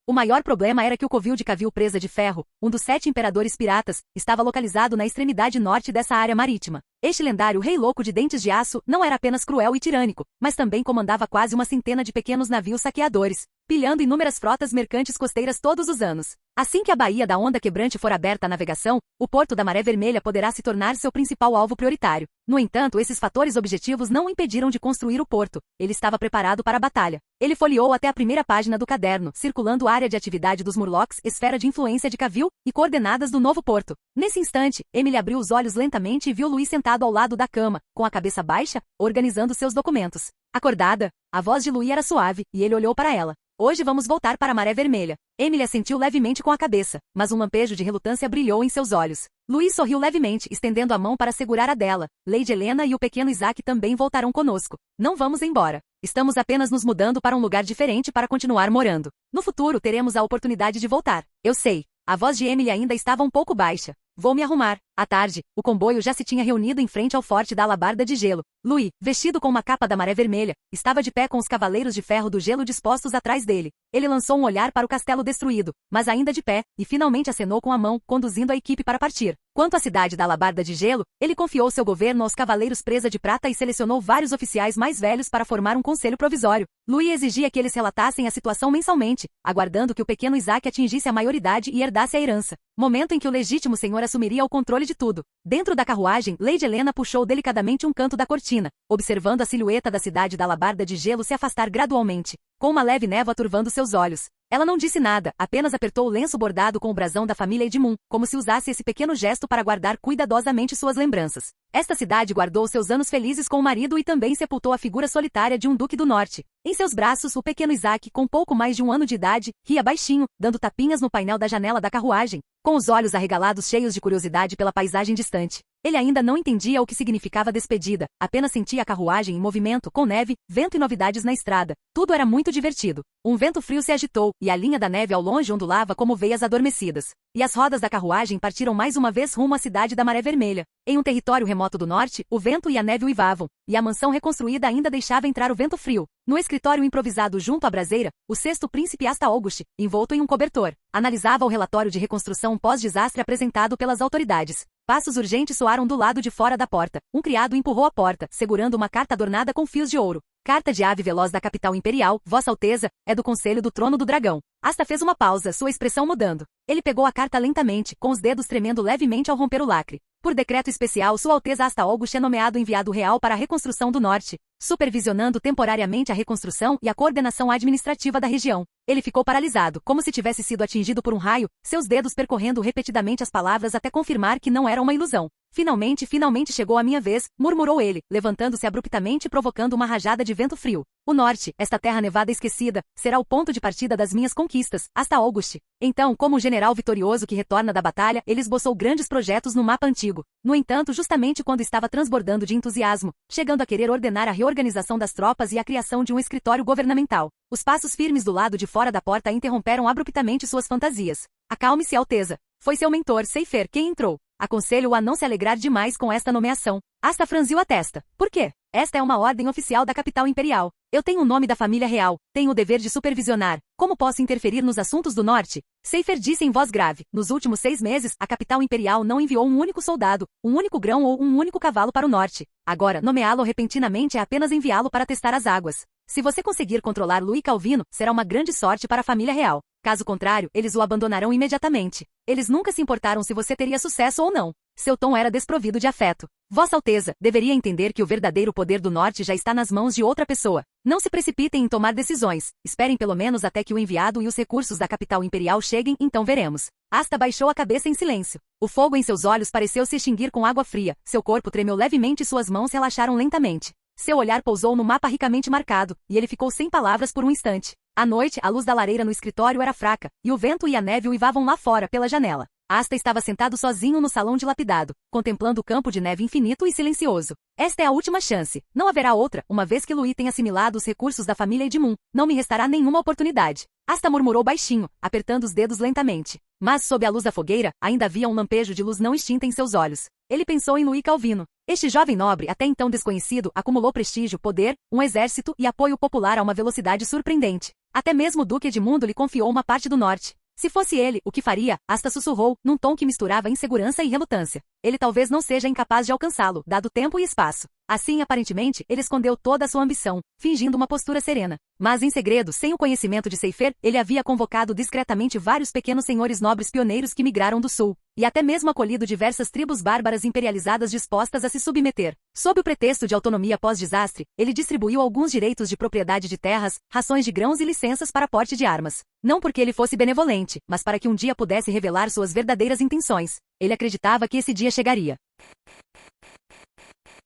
O maior problema era que o covil de Cavil Presa de Ferro, um dos 7 imperadores piratas, estava localizado na extremidade norte dessa área marítima. Este lendário rei louco de dentes de aço não era apenas cruel e tirânico, mas também comandava quase uma centena de pequenos navios saqueadores, pilhando inúmeras frotas mercantes costeiras todos os anos. Assim que a Baía da Onda Quebrante for aberta à navegação, o Porto da Maré Vermelha poderá se tornar seu principal alvo prioritário. No entanto, esses fatores objetivos não o impediram de construir o porto. Ele estava preparado para a batalha. Ele folheou até a primeira página do caderno, circulando a área de atividade dos Murlocs, esfera de influência de Cavil, e coordenadas do novo porto. Nesse instante, Emily abriu os olhos lentamente e viu Louis sentado ao lado da cama, com a cabeça baixa, organizando seus documentos. Acordada, a voz de Louis era suave, e ele olhou para ela. Hoje vamos voltar para a Maré Vermelha. Emily assentiu levemente com a cabeça, mas um lampejo de relutância brilhou em seus olhos. Louis sorriu levemente, estendendo a mão para segurar a dela. Lady Helena e o pequeno Isaac também voltarão conosco. Não vamos embora. Estamos apenas nos mudando para um lugar diferente para continuar morando. No futuro teremos a oportunidade de voltar. Eu sei. A voz de Emily ainda estava um pouco baixa. Vou me arrumar. À tarde, o comboio já se tinha reunido em frente ao forte da Alabarda de Gelo. Louis, vestido com uma capa da Maré Vermelha, estava de pé com os cavaleiros de ferro do gelo dispostos atrás dele. Ele lançou um olhar para o castelo destruído, mas ainda de pé, e finalmente acenou com a mão, conduzindo a equipe para partir. Quanto à cidade da Alabarda de Gelo, ele confiou seu governo aos cavaleiros Presa de Prata e selecionou vários oficiais mais velhos para formar um conselho provisório. Louis exigia que eles relatassem a situação mensalmente, aguardando que o pequeno Isaac atingisse a maioridade e herdasse a herança. Momento em que o legítimo senhor assumiria o controle de tudo. Dentro da carruagem, Lady Helena puxou delicadamente um canto da cortina, observando a silhueta da cidade da Alabarda de Gelo se afastar gradualmente, com uma leve névoa turvando seus olhos. Ela não disse nada, apenas apertou o lenço bordado com o brasão da família Edmund, como se usasse esse pequeno gesto para guardar cuidadosamente suas lembranças. Esta cidade guardou seus anos felizes com o marido e também sepultou a figura solitária de um duque do norte. Em seus braços, o pequeno Isaac, com pouco mais de 1 ano de idade, ria baixinho, dando tapinhas no painel da janela da carruagem, com os olhos arregalados cheios de curiosidade pela paisagem distante. Ele ainda não entendia o que significava despedida, apenas sentia a carruagem em movimento, com neve, vento e novidades na estrada. Tudo era muito divertido. Um vento frio se agitou, e a linha da neve ao longe ondulava como veias adormecidas. E as rodas da carruagem partiram mais uma vez rumo à cidade da Maré Vermelha. Em um território remoto do norte, o vento e a neve uivavam, e a mansão reconstruída ainda deixava entrar o vento frio. No escritório improvisado junto à braseira, o sexto príncipe Asta August, envolto em um cobertor, analisava o relatório de reconstrução pós-desastre apresentado pelas autoridades. Passos urgentes soaram do lado de fora da porta. Um criado empurrou a porta, segurando uma carta adornada com fios de ouro. Carta de ave veloz da capital imperial, Vossa Alteza, é do Conselho do Trono do Dragão. Asta fez uma pausa, sua expressão mudando. Ele pegou a carta lentamente, com os dedos tremendo levemente ao romper o lacre. Por decreto especial, Sua Alteza Asta August é nomeado enviado real para a reconstrução do norte, supervisionando temporariamente a reconstrução e a coordenação administrativa da região. Ele ficou paralisado, como se tivesse sido atingido por um raio, seus dedos percorrendo repetidamente as palavras até confirmar que não era uma ilusão. Finalmente chegou a minha vez, murmurou ele, levantando-se abruptamente e provocando uma rajada de vento frio. O norte, esta terra nevada esquecida, será o ponto de partida das minhas conquistas, Asta August. Então, como um general vitorioso que retorna da batalha, ele esboçou grandes projetos no mapa antigo. No entanto, justamente quando estava transbordando de entusiasmo, chegando a querer ordenar a reorganização das tropas e a criação de um escritório governamental, os passos firmes do lado de fora da porta interromperam abruptamente suas fantasias. Acalme-se, Alteza. Foi seu mentor, Seifer, quem entrou. Aconselho-o a não se alegrar demais com esta nomeação. Asta franziu a testa. Por quê? Esta é uma ordem oficial da capital imperial. Eu tenho o nome da família real, tenho o dever de supervisionar. Como posso interferir nos assuntos do norte? Seifer disse em voz grave. Nos últimos 6 meses, a capital imperial não enviou um único soldado, um único grão ou um único cavalo para o norte. Agora, nomeá-lo repentinamente é apenas enviá-lo para testar as águas. Se você conseguir controlar Luís Calvino, será uma grande sorte para a família real. Caso contrário, eles o abandonarão imediatamente. Eles nunca se importaram se você teria sucesso ou não. Seu tom era desprovido de afeto. Vossa Alteza, deveria entender que o verdadeiro poder do norte já está nas mãos de outra pessoa. Não se precipitem em tomar decisões. Esperem pelo menos até que o enviado e os recursos da capital imperial cheguem, então veremos. Asta baixou a cabeça em silêncio. O fogo em seus olhos pareceu se extinguir com água fria. Seu corpo tremeu levemente e suas mãos relaxaram lentamente. Seu olhar pousou no mapa ricamente marcado, e ele ficou sem palavras por um instante. À noite, a luz da lareira no escritório era fraca, e o vento e a neve uivavam lá fora pela janela. Asta estava sentado sozinho no salão dilapidado, contemplando o campo de neve infinito e silencioso. Esta é a última chance. Não haverá outra, uma vez que Louis tem assimilado os recursos da família Edmund. Não me restará nenhuma oportunidade. Asta murmurou baixinho, apertando os dedos lentamente. Mas, sob a luz da fogueira, ainda havia um lampejo de luz não extinta em seus olhos. Ele pensou em Luís Calvino. Este jovem nobre, até então desconhecido, acumulou prestígio, poder, um exército e apoio popular a uma velocidade surpreendente. Até mesmo o Duque Edmundo lhe confiou uma parte do norte. Se fosse ele, o que faria? Asta sussurrou, num tom que misturava insegurança e relutância. Ele talvez não seja incapaz de alcançá-lo, dado tempo e espaço. Assim, aparentemente, ele escondeu toda a sua ambição, fingindo uma postura serena. Mas, em segredo, sem o conhecimento de Seifer, ele havia convocado discretamente vários pequenos senhores nobres pioneiros que migraram do sul, e até mesmo acolhido diversas tribos bárbaras imperializadas dispostas a se submeter. Sob o pretexto de autonomia pós-desastre, ele distribuiu alguns direitos de propriedade de terras, rações de grãos e licenças para porte de armas. Não porque ele fosse benevolente, mas para que um dia pudesse revelar suas verdadeiras intenções. Ele acreditava que esse dia chegaria.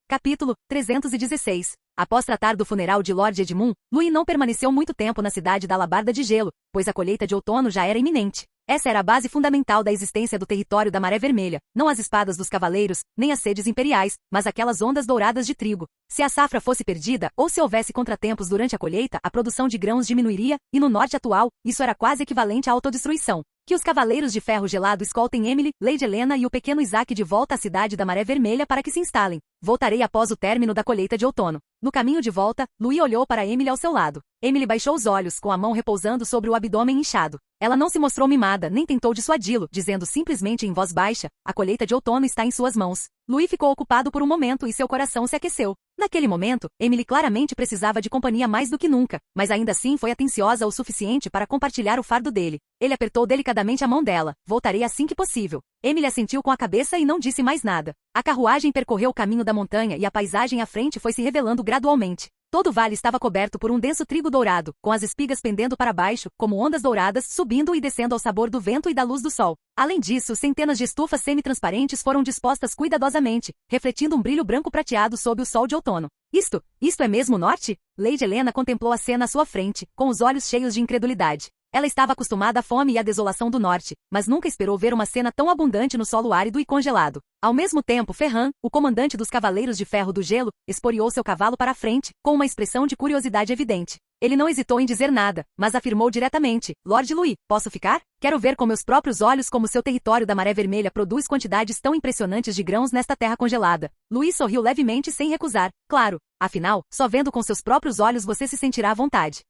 Capítulo 316. Após tratar do funeral de Lord Edmund, Louis não permaneceu muito tempo na cidade da Alabarda de Gelo, pois a colheita de outono já era iminente. Essa era a base fundamental da existência do território da Maré Vermelha, não as espadas dos cavaleiros, nem as sedes imperiais, mas aquelas ondas douradas de trigo. Se a safra fosse perdida, ou se houvesse contratempos durante a colheita, a produção de grãos diminuiria, e no norte atual, isso era quase equivalente à autodestruição. Que os cavaleiros de ferro gelado escoltem Emily, Lady Helena e o pequeno Isaac de volta à cidade da Maré Vermelha para que se instalem. Voltarei após o término da colheita de outono. No caminho de volta, Louis olhou para Emily ao seu lado. Emily baixou os olhos, com a mão repousando sobre o abdômen inchado. Ela não se mostrou mimada, nem tentou dissuadi-lo, dizendo simplesmente em voz baixa, a colheita de outono está em suas mãos. Louis ficou ocupado por um momento e seu coração se aqueceu. Naquele momento, Emily claramente precisava de companhia mais do que nunca, mas ainda assim foi atenciosa o suficiente para compartilhar o fardo dele. Ele apertou delicadamente a mão dela. Voltarei assim que possível. Emily assentiu com a cabeça e não disse mais nada. A carruagem percorreu o caminho da montanha e a paisagem à frente foi se revelando gradualmente. Todo o vale estava coberto por um denso trigo dourado, com as espigas pendendo para baixo, como ondas douradas, subindo e descendo ao sabor do vento e da luz do sol. Além disso, centenas de estufas semi-transparentes foram dispostas cuidadosamente, refletindo um brilho branco prateado sob o sol de outono. Isto é mesmo o norte? Lady Helena contemplou a cena à sua frente, com os olhos cheios de incredulidade. Ela estava acostumada à fome e à desolação do norte, mas nunca esperou ver uma cena tão abundante no solo árido e congelado. Ao mesmo tempo, Ferran, o comandante dos Cavaleiros de Ferro do Gelo, esporeou seu cavalo para a frente, com uma expressão de curiosidade evidente. Ele não hesitou em dizer nada, mas afirmou diretamente: Lord Louis, posso ficar? Quero ver com meus próprios olhos como seu território da Maré Vermelha produz quantidades tão impressionantes de grãos nesta terra congelada. Louis sorriu levemente sem recusar. Claro, afinal, só vendo com seus próprios olhos você se sentirá à vontade.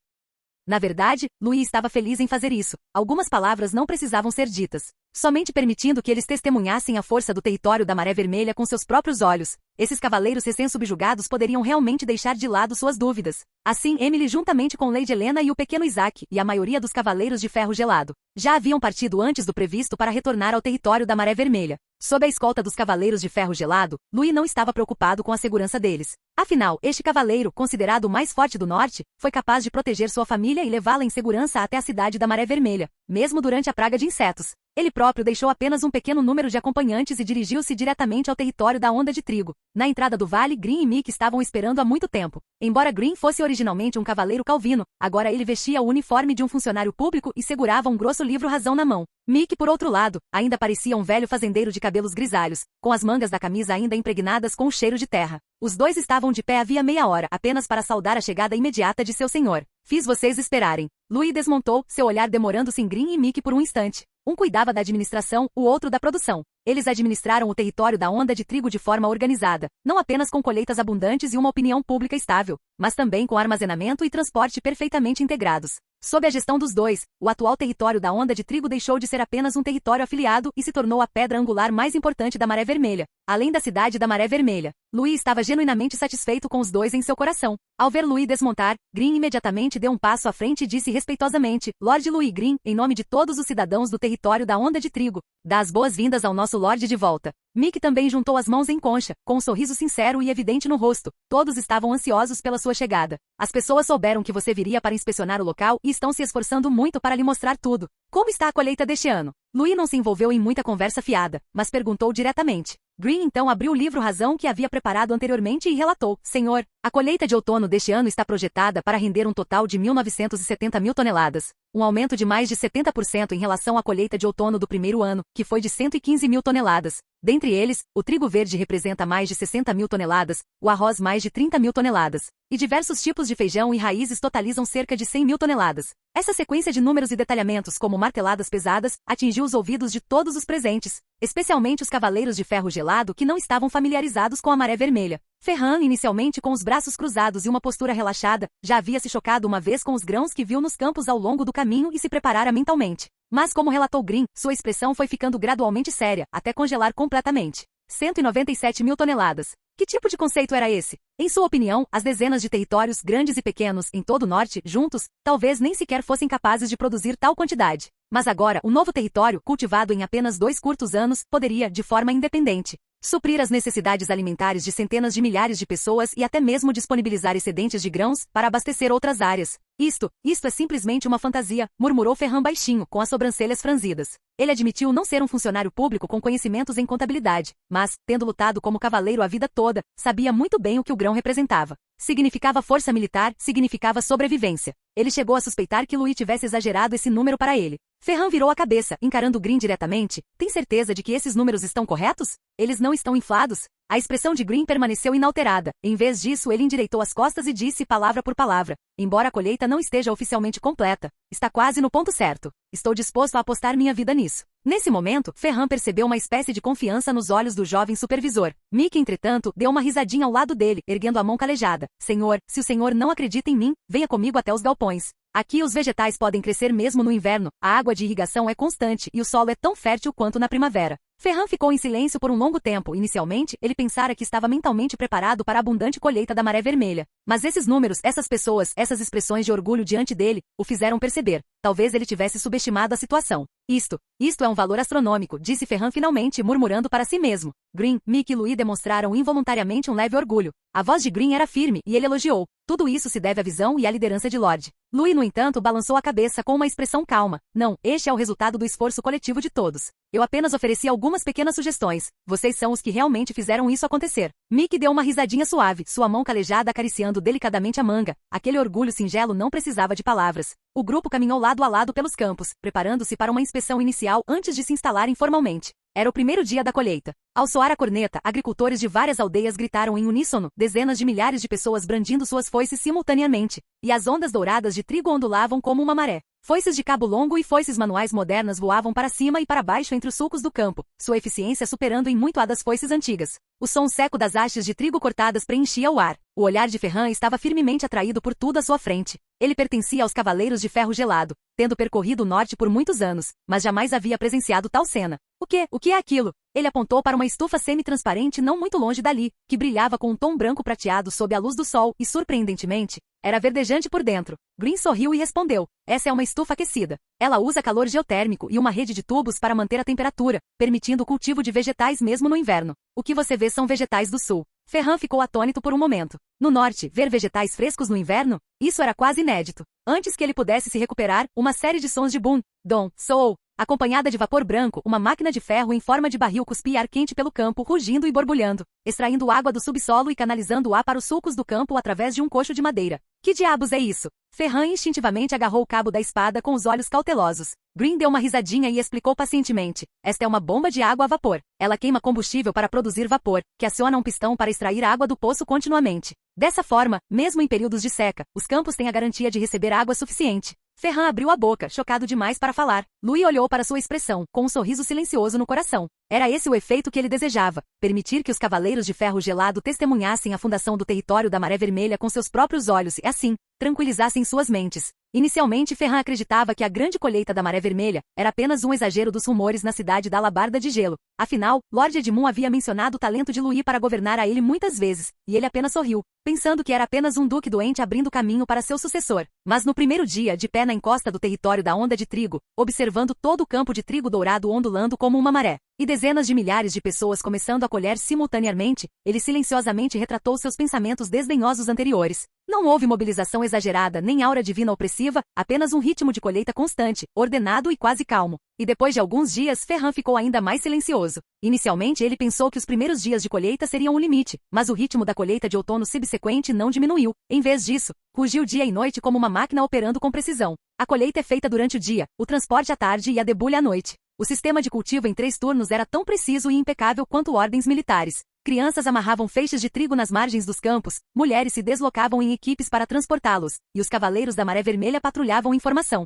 Na verdade, Louis estava feliz em fazer isso. Algumas palavras não precisavam ser ditas. Somente permitindo que eles testemunhassem a força do território da Maré Vermelha com seus próprios olhos, esses cavaleiros recém-subjugados poderiam realmente deixar de lado suas dúvidas. Assim, Emily juntamente com Lady Helena e o pequeno Isaac, e a maioria dos Cavaleiros de Ferro Gelado, já haviam partido antes do previsto para retornar ao território da Maré Vermelha. Sob a escolta dos Cavaleiros de Ferro Gelado, Louis não estava preocupado com a segurança deles. Afinal, este cavaleiro, considerado o mais forte do norte, foi capaz de proteger sua família e levá-la em segurança até a cidade da Maré Vermelha, mesmo durante a praga de insetos. Ele próprio deixou apenas um pequeno número de acompanhantes e dirigiu-se diretamente ao território da Onda de Trigo. Na entrada do vale, Green e Mick estavam esperando há muito tempo. Embora Green fosse originalmente um cavaleiro calvino, agora ele vestia o uniforme de um funcionário público e segurava um grosso livro razão na mão. Mick, por outro lado, ainda parecia um velho fazendeiro de cabelos grisalhos, com as mangas da camisa ainda impregnadas com o cheiro de terra. Os dois estavam de pé havia meia hora, apenas para saudar a chegada imediata de seu senhor. Fiz vocês esperarem. Louis desmontou, seu olhar demorando-se em Green e Mick por um instante. Um cuidava da administração, o outro da produção. Eles administraram o território da Onda de Trigo de forma organizada, não apenas com colheitas abundantes e uma opinião pública estável, mas também com armazenamento e transporte perfeitamente integrados. Sob a gestão dos dois, o atual território da Onda de Trigo deixou de ser apenas um território afiliado e se tornou a pedra angular mais importante da Maré Vermelha, além da cidade da Maré Vermelha. Louis estava genuinamente satisfeito com os dois em seu coração. Ao ver Louis desmontar, Green imediatamente deu um passo à frente e disse respeitosamente: Lord Louis Green, em nome de todos os cidadãos do território da Onda de Trigo, dá as boas-vindas ao nosso Lorde de volta. Mick também juntou as mãos em concha, com um sorriso sincero e evidente no rosto. Todos estavam ansiosos pela sua chegada. As pessoas souberam que você viria para inspecionar o local e estão se esforçando muito para lhe mostrar tudo. Como está a colheita deste ano? Louis não se envolveu em muita conversa fiada, mas perguntou diretamente. Green então abriu o livro razão que havia preparado anteriormente e relatou: Senhor, a colheita de outono deste ano está projetada para render um total de 1.970 mil toneladas, um aumento de mais de 70% em relação à colheita de outono do primeiro ano, que foi de 115 mil toneladas. Dentre eles, o trigo verde representa mais de 60 mil toneladas, o arroz mais de 30 mil toneladas, e diversos tipos de feijão e raízes totalizam cerca de 100 mil toneladas. Essa sequência de números e detalhamentos como marteladas pesadas atingiu os ouvidos de todos os presentes, especialmente os Cavaleiros de Ferro Gelado que não estavam familiarizados com a Maré Vermelha. Ferran, inicialmente com os braços cruzados e uma postura relaxada, já havia se chocado uma vez com os grãos que viu nos campos ao longo do caminho e se preparara mentalmente. Mas como relatou Green, sua expressão foi ficando gradualmente séria, até congelar completamente. 197 mil toneladas. Que tipo de conceito era esse? Em sua opinião, as dezenas de territórios grandes e pequenos, em todo o norte, juntos, talvez nem sequer fossem capazes de produzir tal quantidade. Mas agora, o novo território, cultivado em apenas 2 curtos anos, poderia, de forma independente, suprir as necessidades alimentares de centenas de milhares de pessoas e até mesmo disponibilizar excedentes de grãos para abastecer outras áreas. Isto é simplesmente uma fantasia, murmurou Ferran baixinho, com as sobrancelhas franzidas. Ele admitiu não ser um funcionário público com conhecimentos em contabilidade, mas, tendo lutado como cavaleiro a vida toda, sabia muito bem o que o grão representava. Significava força militar, significava sobrevivência. Ele chegou a suspeitar que Louis tivesse exagerado esse número para ele. Ferran virou a cabeça, encarando Green diretamente. Tem certeza de que esses números estão corretos? Eles não estão inflados? A expressão de Green permaneceu inalterada. Em vez disso, ele endireitou as costas e disse palavra por palavra: embora a colheita não esteja oficialmente completa, está quase no ponto certo. Estou disposto a apostar minha vida nisso. Nesse momento, Ferran percebeu uma espécie de confiança nos olhos do jovem supervisor. Mick, entretanto, deu uma risadinha ao lado dele, erguendo a mão calejada. Senhor, se o senhor não acredita em mim, venha comigo até os galpões. Aqui os vegetais podem crescer mesmo no inverno, a água de irrigação é constante e o solo é tão fértil quanto na primavera. Ferran ficou em silêncio por um longo tempo. Inicialmente, ele pensara que estava mentalmente preparado para a abundante colheita da Maré Vermelha. Mas esses números, essas pessoas, essas expressões de orgulho diante dele, o fizeram perceber. Talvez ele tivesse subestimado a situação. Isto Isto é um valor astronômico, disse Ferran finalmente, murmurando para si mesmo. Green, Mick e Louis demonstraram involuntariamente um leve orgulho. A voz de Green era firme e ele elogiou. Tudo isso se deve à visão e à liderança de Lorde. Louis, no entanto, balançou a cabeça com uma expressão calma. Não, este é o resultado do esforço coletivo de todos. Eu apenas ofereci algumas pequenas sugestões. Vocês são os que realmente fizeram isso acontecer. Mick deu uma risadinha suave, sua mão calejada acariciando delicadamente a manga. Aquele orgulho singelo não precisava de palavras. O grupo caminhou lado a lado pelos campos, preparando-se para uma inspeção inicial antes de se instalarem formalmente. Era o primeiro dia da colheita. Ao soar a corneta, agricultores de várias aldeias gritaram em uníssono, dezenas de milhares de pessoas brandindo suas foices simultaneamente, e as ondas douradas de trigo ondulavam como uma maré. Foices de cabo longo e foices manuais modernas voavam para cima e para baixo entre os sulcos do campo, sua eficiência superando em muito a das foices antigas. O som seco das hastes de trigo cortadas preenchia o ar. O olhar de Ferran estava firmemente atraído por tudo à sua frente. Ele pertencia aos Cavaleiros de Ferro Gelado, tendo percorrido o norte por muitos anos, mas jamais havia presenciado tal cena. O que é aquilo? Ele apontou para uma estufa semi-transparente não muito longe dali, que brilhava com um tom branco prateado sob a luz do sol e, surpreendentemente, era verdejante por dentro. Green sorriu e respondeu. Essa é uma estufa aquecida. Ela usa calor geotérmico e uma rede de tubos para manter a temperatura, permitindo o cultivo de vegetais mesmo no inverno. O que você vê são vegetais do sul. Ferran ficou atônito por um momento. No norte, ver vegetais frescos no inverno? Isso era quase inédito. Antes que ele pudesse se recuperar, uma série de sons de boom, dom, soou, acompanhada de vapor branco, uma máquina de ferro em forma de barril cuspia ar quente pelo campo, rugindo e borbulhando, extraindo água do subsolo e canalizando-a para os sulcos do campo através de um coxo de madeira. Que diabos é isso? Ferran instintivamente agarrou o cabo da espada com os olhos cautelosos. Green deu uma risadinha e explicou pacientemente. Esta é uma bomba de água a vapor. Ela queima combustível para produzir vapor, que aciona um pistão para extrair água do poço continuamente. Dessa forma, mesmo em períodos de seca, os campos têm a garantia de receber água suficiente. Ferran abriu a boca, chocado demais para falar. Louis olhou para sua expressão, com um sorriso silencioso no coração. Era esse o efeito que ele desejava, permitir que os Cavaleiros de Ferro Gelado testemunhassem a fundação do território da Maré Vermelha com seus próprios olhos e, assim, tranquilizassem suas mentes. Inicialmente, Ferran acreditava que a grande colheita da Maré Vermelha era apenas um exagero dos rumores na cidade da Alabarda de Gelo. Afinal, Lord Edmund havia mencionado o talento de Louis para governar a ele muitas vezes, e ele apenas sorriu, pensando que era apenas um duque doente abrindo caminho para seu sucessor. Mas no primeiro dia, de pé na encosta do território da onda de trigo, observando todo o campo de trigo dourado ondulando como uma maré, e dezenas de milhares de pessoas começando a colher simultaneamente, ele silenciosamente retratou seus pensamentos desdenhosos anteriores. Não houve mobilização exagerada nem aura divina opressiva, apenas um ritmo de colheita constante, ordenado e quase calmo. E depois de alguns dias, Ferran ficou ainda mais silencioso. Inicialmente ele pensou que os primeiros dias de colheita seriam o limite, mas o ritmo da colheita de outono subsequente não diminuiu. Em vez disso, rugiu dia e noite como uma máquina operando com precisão. A colheita é feita durante o dia, o transporte à tarde e a debulha à noite. O sistema de cultivo em 3 turnos era tão preciso e impecável quanto ordens militares. Crianças amarravam feixes de trigo nas margens dos campos, mulheres se deslocavam em equipes para transportá-los, e os Cavaleiros da Maré Vermelha patrulhavam em formação.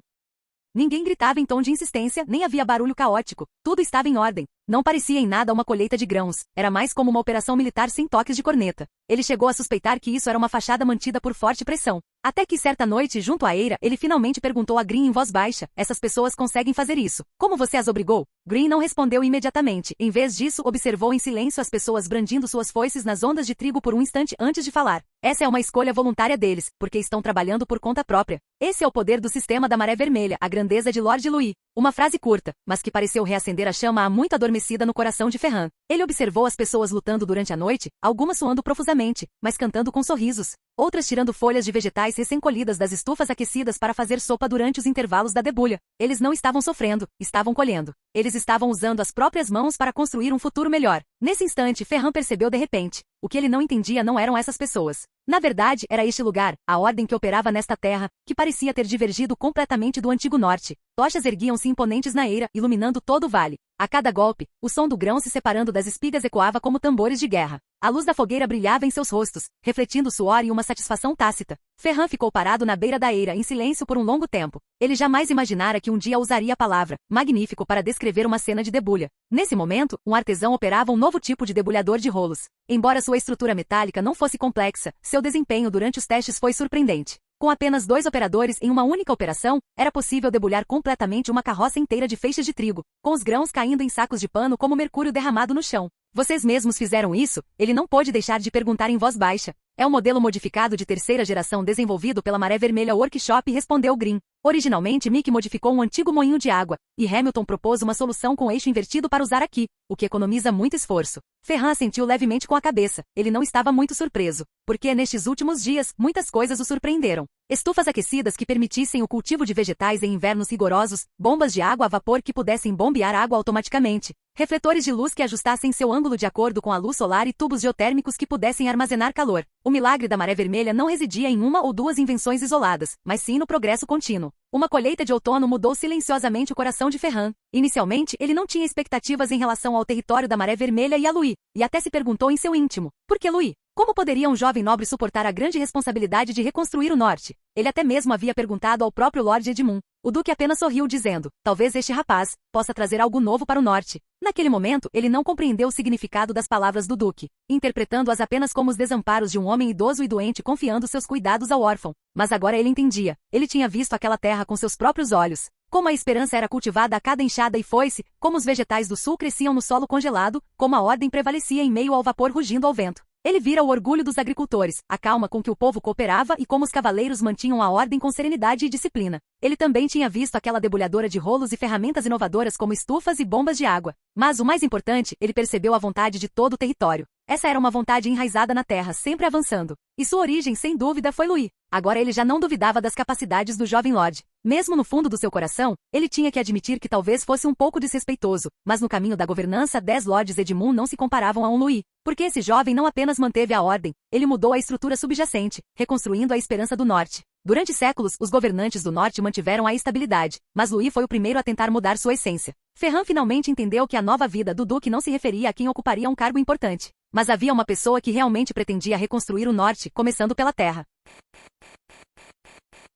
Ninguém gritava em tom de insistência, nem havia barulho caótico. Tudo estava em ordem. Não parecia em nada uma colheita de grãos. Era mais como uma operação militar sem toques de corneta. Ele chegou a suspeitar que isso era uma fachada mantida por forte pressão. Até que certa noite, junto à eira, ele finalmente perguntou a Green em voz baixa. Essas pessoas conseguem fazer isso. Como você as obrigou? Green não respondeu imediatamente. Em vez disso, observou em silêncio as pessoas brandindo suas foices nas ondas de trigo por um instante antes de falar. Essa é uma escolha voluntária deles, porque estão trabalhando por conta própria. Esse é o poder do sistema da Maré Vermelha, a grandeza de Lord Louis. Uma frase curta, mas que pareceu reacender a chama há muito adormecida no coração de Ferran. Ele observou as pessoas lutando durante a noite, algumas suando profusamente, mas cantando com sorrisos. Outras tirando folhas de vegetais recém-colhidas das estufas aquecidas para fazer sopa durante os intervalos da debulha. Eles não estavam sofrendo, estavam colhendo. Eles estavam usando as próprias mãos para construir um futuro melhor. Nesse instante, Ferran percebeu de repente. O que ele não entendia não eram essas pessoas. Na verdade, era este lugar, a ordem que operava nesta terra, que parecia ter divergido completamente do antigo norte. Tochas erguiam-se imponentes na eira, iluminando todo o vale. A cada golpe, o som do grão se separando das espigas ecoava como tambores de guerra. A luz da fogueira brilhava em seus rostos, refletindo suor e uma satisfação tácita. Ferran ficou parado na beira da eira em silêncio por um longo tempo. Ele jamais imaginara que um dia usaria a palavra magnífico para descrever uma cena de debulha. Nesse momento, um artesão operava um novo tipo de debulhador de rolos. Embora sua estrutura metálica não fosse complexa, seu desempenho durante os testes foi surpreendente. Com apenas 2 operadores em uma única operação, era possível debulhar completamente uma carroça inteira de feixes de trigo, com os grãos caindo em sacos de pano como mercúrio derramado no chão. Vocês mesmos fizeram isso? Ele não pôde deixar de perguntar em voz baixa. É um modelo modificado de terceira geração desenvolvido pela Maré Vermelha Workshop, respondeu Green. Originalmente Mick modificou um antigo moinho de água, e Hamilton propôs uma solução com eixo invertido para usar aqui, o que economiza muito esforço. Ferran assentiu levemente com a cabeça. Ele não estava muito surpreso, porque nestes últimos dias, muitas coisas o surpreenderam. Estufas aquecidas que permitissem o cultivo de vegetais em invernos rigorosos, bombas de água a vapor que pudessem bombear água automaticamente, refletores de luz que ajustassem seu ângulo de acordo com a luz solar e tubos geotérmicos que pudessem armazenar calor. O milagre da Maré Vermelha não residia em uma ou duas invenções isoladas, mas sim no progresso contínuo. Uma colheita de outono mudou silenciosamente o coração de Ferran. Inicialmente, ele não tinha expectativas em relação ao território da Maré Vermelha e a Louis, e até se perguntou em seu íntimo: por que Louis? Como poderia um jovem nobre suportar a grande responsabilidade de reconstruir o norte? Ele até mesmo havia perguntado ao próprio Lord Edmund. O duque apenas sorriu dizendo: talvez este rapaz possa trazer algo novo para o norte. Naquele momento, ele não compreendeu o significado das palavras do duque, interpretando-as apenas como os desamparos de um homem idoso e doente confiando seus cuidados ao órfão. Mas agora ele entendia. Ele tinha visto aquela terra com seus próprios olhos. Como a esperança era cultivada a cada enxada e foice, como os vegetais do sul cresciam no solo congelado, como a ordem prevalecia em meio ao vapor rugindo ao vento. Ele vira o orgulho dos agricultores, a calma com que o povo cooperava e como os cavaleiros mantinham a ordem com serenidade e disciplina. Ele também tinha visto aquela debulhadora de rolos e ferramentas inovadoras como estufas e bombas de água. Mas o mais importante, ele percebeu a vontade de todo o território. Essa era uma vontade enraizada na terra, sempre avançando. E sua origem, sem dúvida, foi Louis. Agora ele já não duvidava das capacidades do jovem Lorde. Mesmo no fundo do seu coração, ele tinha que admitir que talvez fosse um pouco desrespeitoso, mas no caminho da governança 10 Lords Edmund não se comparavam a um Louis. Porque esse jovem não apenas manteve a ordem, ele mudou a estrutura subjacente, reconstruindo a esperança do norte. Durante séculos, os governantes do norte mantiveram a estabilidade, mas Louis foi o primeiro a tentar mudar sua essência. Ferran finalmente entendeu que a nova vida do duque não se referia a quem ocuparia um cargo importante, mas havia uma pessoa que realmente pretendia reconstruir o norte, começando pela terra.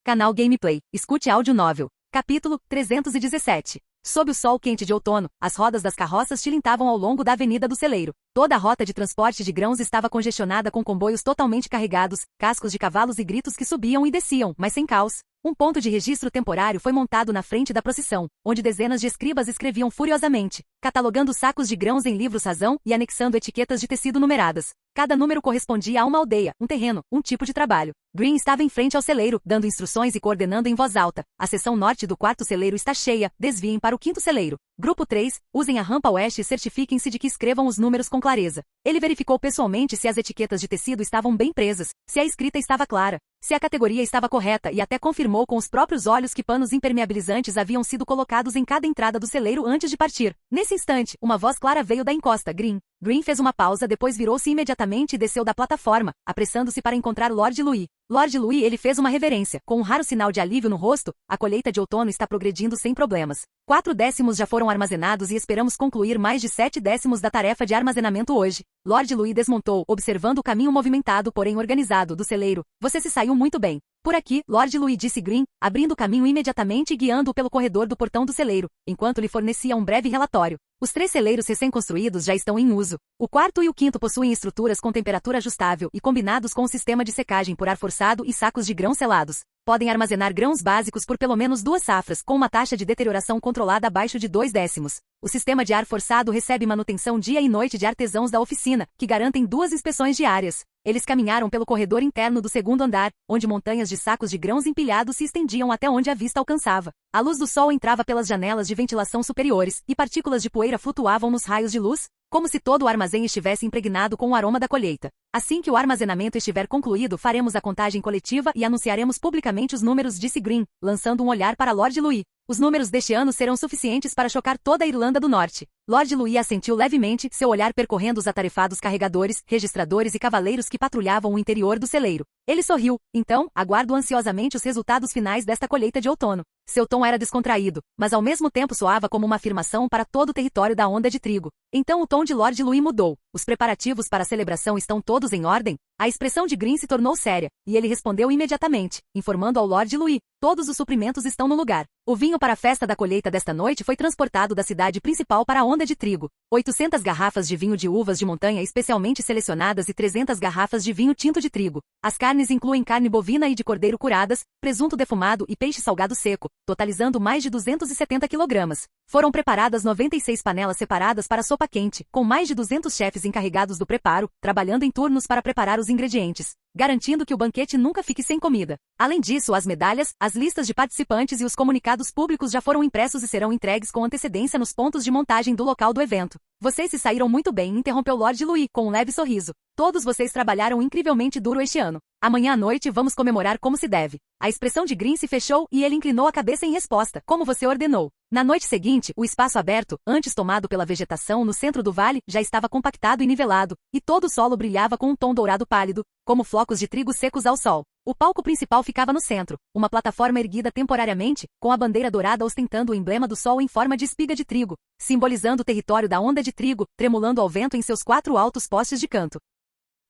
Canal Gameplay. Escute áudio novel. Capítulo 317. Sob o sol quente de outono, as rodas das carroças tilintavam ao longo da Avenida do Celeiro. Toda a rota de transporte de grãos estava congestionada com comboios totalmente carregados, cascos de cavalos e gritos que subiam e desciam, mas sem caos. Um ponto de registro temporário foi montado na frente da procissão, onde dezenas de escribas escreviam furiosamente, catalogando sacos de grãos em livros razão e anexando etiquetas de tecido numeradas. Cada número correspondia a uma aldeia, um terreno, um tipo de trabalho. Green estava em frente ao celeiro, dando instruções e coordenando em voz alta. A seção norte do 4º celeiro está cheia, desviem para o 5º celeiro. Grupo 3, usem a rampa oeste e certifiquem-se de que escrevam os números com clareza. Ele verificou pessoalmente se as etiquetas de tecido estavam bem presas, se a escrita estava clara, se a categoria estava correta e até confirmou com os próprios olhos que panos impermeabilizantes haviam sido colocados em cada entrada do celeiro antes de partir. Nesse instante, uma voz clara veio da encosta. Green fez uma pausa, depois virou-se imediatamente e desceu da plataforma, apressando-se para encontrar Lord Louis. Lord Louis, ele fez uma reverência, com um raro sinal de alívio no rosto. A colheita de outono está progredindo sem problemas. 4 décimos já foram armazenados e esperamos concluir mais de 7 décimos da tarefa de armazenamento hoje. Lord Louis desmontou, observando o caminho movimentado, porém organizado, do celeiro. Você se saiu muito bem. Por aqui, Lord Louis, disse Green, abrindo o caminho imediatamente e guiando-o pelo corredor do portão do celeiro, enquanto lhe fornecia um breve relatório. Os 3 celeiros recém-construídos já estão em uso. O 4º e o 5º possuem estruturas com temperatura ajustável e combinados com um sistema de secagem por ar forçado e sacos de grãos selados. Podem armazenar grãos básicos por pelo menos 2 safras, com uma taxa de deterioração controlada abaixo de 2 décimos. O sistema de ar forçado recebe manutenção dia e noite de artesãos da oficina, que garantem 2 inspeções diárias. Eles caminharam pelo corredor interno do 2º andar, onde montanhas de sacos de grãos empilhados se estendiam até onde a vista alcançava. A luz do sol entrava pelas janelas de ventilação superiores, e partículas de poeira flutuavam nos raios de luz, como se todo o armazém estivesse impregnado com o aroma da colheita. Assim que o armazenamento estiver concluído, faremos a contagem coletiva e anunciaremos publicamente os números, disse Green, lançando um olhar para Lord Louis. Os números deste ano serão suficientes para chocar toda a Irlanda do Norte. Lord Louis assentiu levemente, seu olhar percorrendo os atarefados carregadores, registradores e cavaleiros que patrulhavam o interior do celeiro. Ele sorriu. Então, aguardo ansiosamente os resultados finais desta colheita de outono. Seu tom era descontraído, mas ao mesmo tempo soava como uma afirmação para todo o território da onda de trigo. Então o tom de Lord Louis mudou. Os preparativos para a celebração estão todos em ordem? A expressão de Green se tornou séria, e ele respondeu imediatamente, informando ao Lord Louis: todos os suprimentos estão no lugar. O vinho para a festa da colheita desta noite foi transportado da cidade principal para a onda de trigo. 800 garrafas de vinho de uvas de montanha especialmente selecionadas e 300 garrafas de vinho tinto de trigo. As carnes incluem carne bovina e de cordeiro curadas, presunto defumado e peixe salgado seco, totalizando mais de 270 kg. Foram preparadas 96 panelas separadas para sopa quente, com mais de 200 chefes encarregados do preparo, trabalhando em turnos para preparar os ingredientes. garantindo que o banquete nunca fique sem comida. Além disso, as medalhas, as listas de participantes e os comunicados públicos já foram impressos e serão entregues com antecedência nos pontos de montagem do local do evento. Vocês se saíram muito bem, interrompeu Lord Louis, com um leve sorriso. Todos vocês trabalharam incrivelmente duro este ano. Amanhã à noite vamos comemorar como se deve. A expressão de Green se fechou e ele inclinou a cabeça em resposta, como você ordenou. Na noite seguinte, o espaço aberto, antes tomado pela vegetação no centro do vale, já estava compactado e nivelado, e todo o solo brilhava com um tom dourado pálido, como flocos de trigo secos ao sol. O palco principal ficava no centro, uma plataforma erguida temporariamente, com a bandeira dourada ostentando o emblema do sol em forma de espiga de trigo, simbolizando o território da onda de trigo, tremulando ao vento em seus 4 altos postes de canto.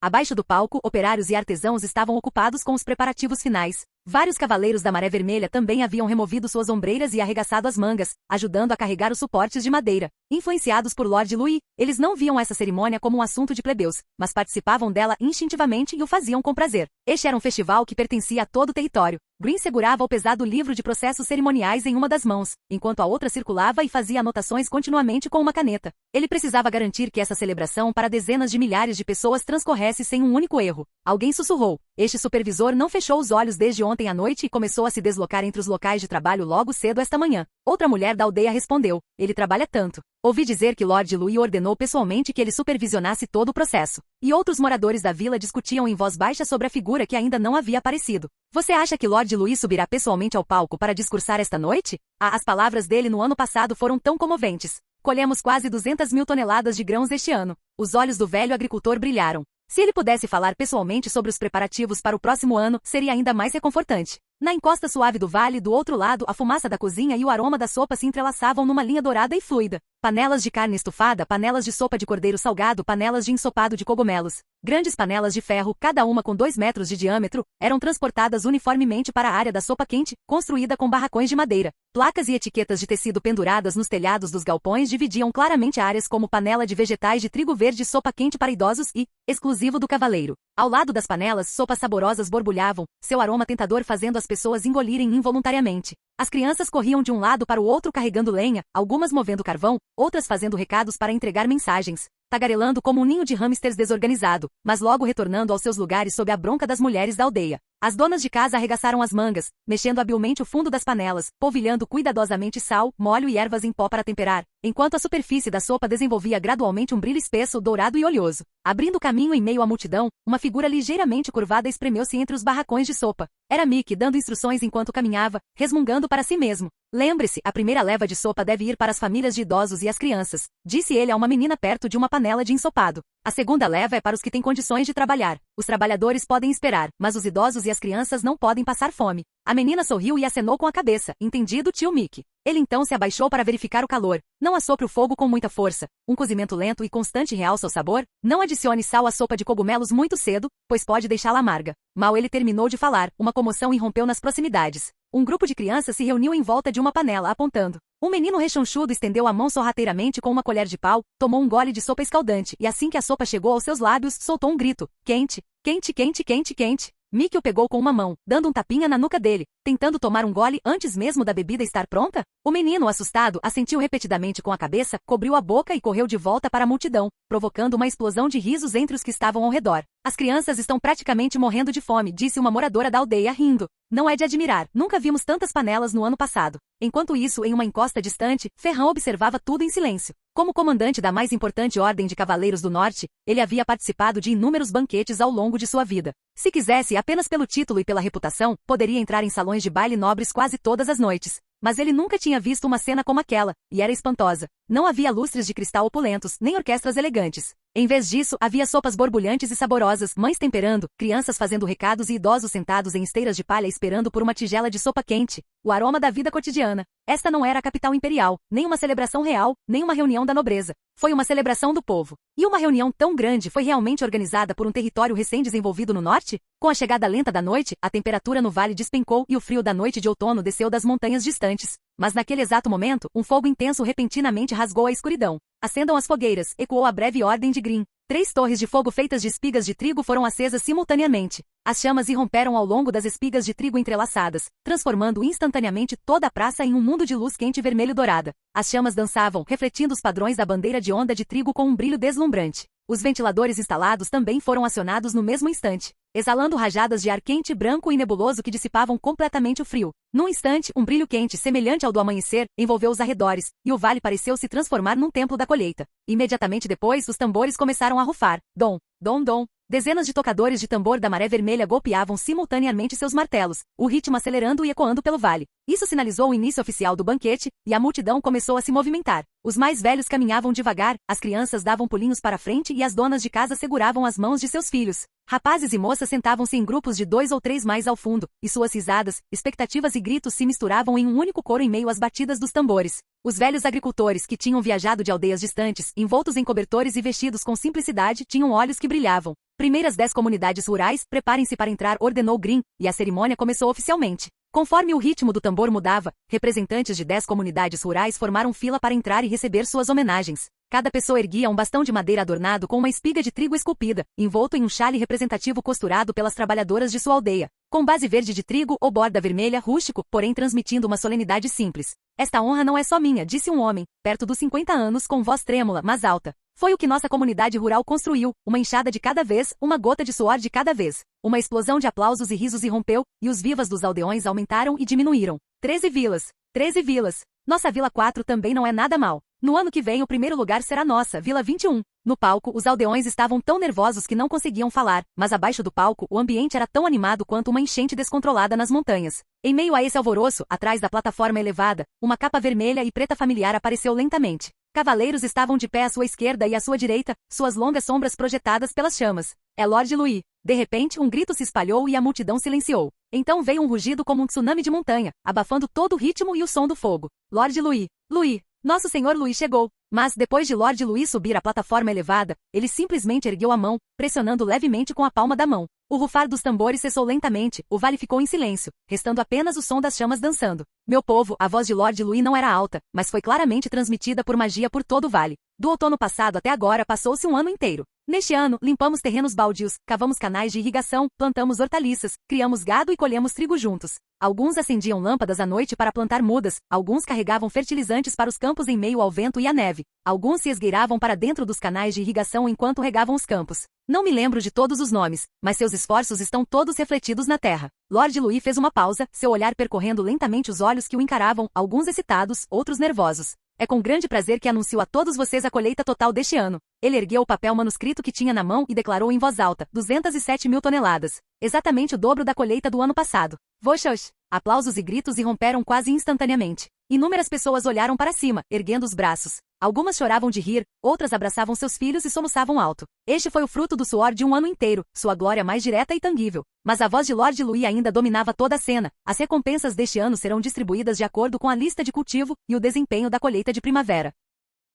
Abaixo do palco, operários e artesãos estavam ocupados com os preparativos finais. Vários cavaleiros da Maré Vermelha também haviam removido suas ombreiras e arregaçado as mangas, ajudando a carregar os suportes de madeira. Influenciados por Lord Louis, eles não viam essa cerimônia como um assunto de plebeus, mas participavam dela instintivamente e o faziam com prazer. Este era um festival que pertencia a todo o território. Green segurava o pesado livro de processos cerimoniais em uma das mãos, enquanto a outra circulava e fazia anotações continuamente com uma caneta. Ele precisava garantir que essa celebração para dezenas de milhares de pessoas transcorresse sem um único erro. Alguém sussurrou. Este supervisor não fechou os olhos desde ontem à noite e começou a se deslocar entre os locais de trabalho logo cedo esta manhã. Outra mulher da aldeia respondeu. Ele trabalha tanto. Ouvi dizer que Lord Louis ordenou pessoalmente que ele supervisionasse todo o processo. E outros moradores da vila discutiam em voz baixa sobre a figura que ainda não havia aparecido. Você acha que Lord Louis subirá pessoalmente ao palco para discursar esta noite? As palavras dele no ano passado foram tão comoventes. Colhemos quase 200.000 toneladas de grãos este ano. Os olhos do velho agricultor brilharam. Se ele pudesse falar pessoalmente sobre os preparativos para o próximo ano, seria ainda mais reconfortante. Na encosta suave do vale, do outro lado, a fumaça da cozinha e o aroma da sopa se entrelaçavam numa linha dourada e fluida. Panelas de carne estufada, panelas de sopa de cordeiro salgado, panelas de ensopado de cogumelos. Grandes panelas de ferro, cada uma com 2 metros de diâmetro, eram transportadas uniformemente para a área da sopa quente, construída com barracões de madeira. Placas e etiquetas de tecido penduradas nos telhados dos galpões dividiam claramente áreas como panela de vegetais de trigo verde, sopa quente para idosos e, exclusivo do cavaleiro. Ao lado das panelas, sopas saborosas borbulhavam, seu aroma tentador fazendo as pessoas engolirem involuntariamente. As crianças corriam de um lado para o outro carregando lenha, algumas movendo carvão, outras fazendo recados para entregar mensagens, tagarelando como um ninho de hamsters desorganizado, mas logo retornando aos seus lugares sob a bronca das mulheres da aldeia. As donas de casa arregaçaram as mangas, mexendo habilmente o fundo das panelas, polvilhando cuidadosamente sal, molho e ervas em pó para temperar, enquanto a superfície da sopa desenvolvia gradualmente um brilho espesso, dourado e oleoso. Abrindo caminho em meio à multidão, uma figura ligeiramente curvada espremeu-se entre os barracões de sopa. Era Mick dando instruções enquanto caminhava, resmungando para si mesmo. Lembre-se, a primeira leva de sopa deve ir para as famílias de idosos e as crianças, disse ele a uma menina perto de uma panela de ensopado. A segunda leva é para os que têm condições de trabalhar. Os trabalhadores podem esperar, mas os idosos e as crianças não podem passar fome. A menina sorriu e acenou com a cabeça. Entendido, tio Mick. Ele então se abaixou para verificar o calor. Não assopre o fogo com muita força. Um cozimento lento e constante realça o sabor. Não adicione sal à sopa de cogumelos muito cedo, pois pode deixá-la amarga. Mal ele terminou de falar, uma comoção irrompeu nas proximidades. Um grupo de crianças se reuniu em volta de uma panela, apontando. Um menino rechonchudo estendeu a mão sorrateiramente com uma colher de pau, tomou um gole de sopa escaldante e assim que a sopa chegou aos seus lábios, soltou um grito. Quente, quente, quente, quente, quente. Mick o pegou com uma mão, dando um tapinha na nuca dele, tentando tomar um gole antes mesmo da bebida estar pronta. O menino, assustado, assentiu repetidamente com a cabeça, cobriu a boca e correu de volta para a multidão, provocando uma explosão de risos entre os que estavam ao redor. As crianças estão praticamente morrendo de fome, disse uma moradora da aldeia rindo. Não é de admirar, nunca vimos tantas panelas no ano passado. Enquanto isso, em uma encosta distante, Ferrão observava tudo em silêncio. Como comandante da mais importante ordem de cavaleiros do norte, ele havia participado de inúmeros banquetes ao longo de sua vida. Se quisesse, apenas pelo título e pela reputação, poderia entrar em salões de baile nobres quase todas as noites. Mas ele nunca tinha visto uma cena como aquela, e era espantosa. Não havia lustres de cristal opulentos, nem orquestras elegantes. Em vez disso, havia sopas borbulhantes e saborosas, mães temperando, crianças fazendo recados e idosos sentados em esteiras de palha esperando por uma tigela de sopa quente. O aroma da vida cotidiana. Esta não era a capital imperial, nem uma celebração real, nem uma reunião da nobreza. Foi uma celebração do povo. E uma reunião tão grande foi realmente organizada por um território recém-desenvolvido no norte? Com a chegada lenta da noite, a temperatura no vale despencou e o frio da noite de outono desceu das montanhas distantes. Mas naquele exato momento, um fogo intenso repentinamente rasgou a escuridão. Acendam as fogueiras, ecoou a breve ordem de Green. 3 torres de fogo feitas de espigas de trigo foram acesas simultaneamente. As chamas irromperam ao longo das espigas de trigo entrelaçadas, transformando instantaneamente toda a praça em um mundo de luz quente vermelho-dourada. As chamas dançavam, refletindo os padrões da bandeira de onda de trigo com um brilho deslumbrante. Os ventiladores instalados também foram acionados no mesmo instante. exalando rajadas de ar quente, branco e nebuloso que dissipavam completamente o frio. Num instante, um brilho quente, semelhante ao do amanhecer, envolveu os arredores, e o vale pareceu se transformar num templo da colheita. Imediatamente depois, os tambores começaram a rufar. Dom, dom, dom. Dezenas de tocadores de tambor da Maré Vermelha golpeavam simultaneamente seus martelos, o ritmo acelerando e ecoando pelo vale. Isso sinalizou o início oficial do banquete, e a multidão começou a se movimentar. Os mais velhos caminhavam devagar, as crianças davam pulinhos para frente e as donas de casa seguravam as mãos de seus filhos. Rapazes e moças sentavam-se em grupos de 2 ou 3 mais ao fundo, e suas risadas, expectativas e gritos se misturavam em um único coro em meio às batidas dos tambores. Os velhos agricultores que tinham viajado de aldeias distantes, envoltos em cobertores e vestidos com simplicidade, tinham olhos que brilhavam. Primeiras 10 comunidades rurais, preparem-se para entrar, ordenou Green, e a cerimônia começou oficialmente. Conforme o ritmo do tambor mudava, representantes de 10 comunidades rurais formaram fila para entrar e receber suas homenagens. Cada pessoa erguia um bastão de madeira adornado com uma espiga de trigo esculpida, envolto em um chale representativo costurado pelas trabalhadoras de sua aldeia, com base verde de trigo ou borda vermelha, rústico, porém transmitindo uma solenidade simples. Esta honra não é só minha, disse um homem, perto dos 50 anos, com voz trêmula, mas alta. Foi o que nossa comunidade rural construiu, uma enxada de cada vez, uma gota de suor de cada vez. Uma explosão de aplausos e risos irrompeu, e os vivas dos aldeões aumentaram e diminuíram. 13 vilas. 13 vilas. Nossa Vila 4 também não é nada mal. No ano que vem o primeiro lugar será nossa, Vila 21. No palco, os aldeões estavam tão nervosos que não conseguiam falar, mas abaixo do palco, o ambiente era tão animado quanto uma enchente descontrolada nas montanhas. Em meio a esse alvoroço, atrás da plataforma elevada, uma capa vermelha e preta familiar apareceu lentamente. Cavaleiros estavam de pé à sua esquerda e à sua direita, suas longas sombras projetadas pelas chamas. É Lord Louis. De repente, um grito se espalhou e a multidão silenciou. Então veio um rugido como um tsunami de montanha, abafando todo o ritmo e o som do fogo. Lord Louis. Louis. Nosso Senhor Louis chegou. Mas, depois de Lord Louis subir a plataforma elevada, ele simplesmente ergueu a mão, pressionando levemente com a palma da mão. O rufar dos tambores cessou lentamente, o vale ficou em silêncio, restando apenas o som das chamas dançando. Meu povo, a voz de Lord Louis não era alta, mas foi claramente transmitida por magia por todo o vale. Do outono passado até agora passou-se um ano inteiro. Neste ano, limpamos terrenos baldios, cavamos canais de irrigação, plantamos hortaliças, criamos gado e colhemos trigo juntos. Alguns acendiam lâmpadas à noite para plantar mudas, alguns carregavam fertilizantes para os campos em meio ao vento e à neve. Alguns se esgueiravam para dentro dos canais de irrigação enquanto regavam os campos. Não me lembro de todos os nomes, mas seus esforços estão todos refletidos na terra. Lord Louis fez uma pausa, seu olhar percorrendo lentamente os olhos que o encaravam, alguns excitados, outros nervosos. É com grande prazer que anuncio a todos vocês a colheita total deste ano. Ele ergueu o papel manuscrito que tinha na mão e declarou em voz alta, 207 mil toneladas. Exatamente o dobro da colheita do ano passado. Voxox! Aplausos e gritos irromperam quase instantaneamente. Inúmeras pessoas olharam para cima, erguendo os braços. Algumas choravam de rir, outras abraçavam seus filhos e soluçavam alto. Este foi o fruto do suor de um ano inteiro, sua glória mais direta e tangível. Mas a voz de Lord Louis ainda dominava toda a cena. As recompensas deste ano serão distribuídas de acordo com a lista de cultivo e o desempenho da colheita de primavera.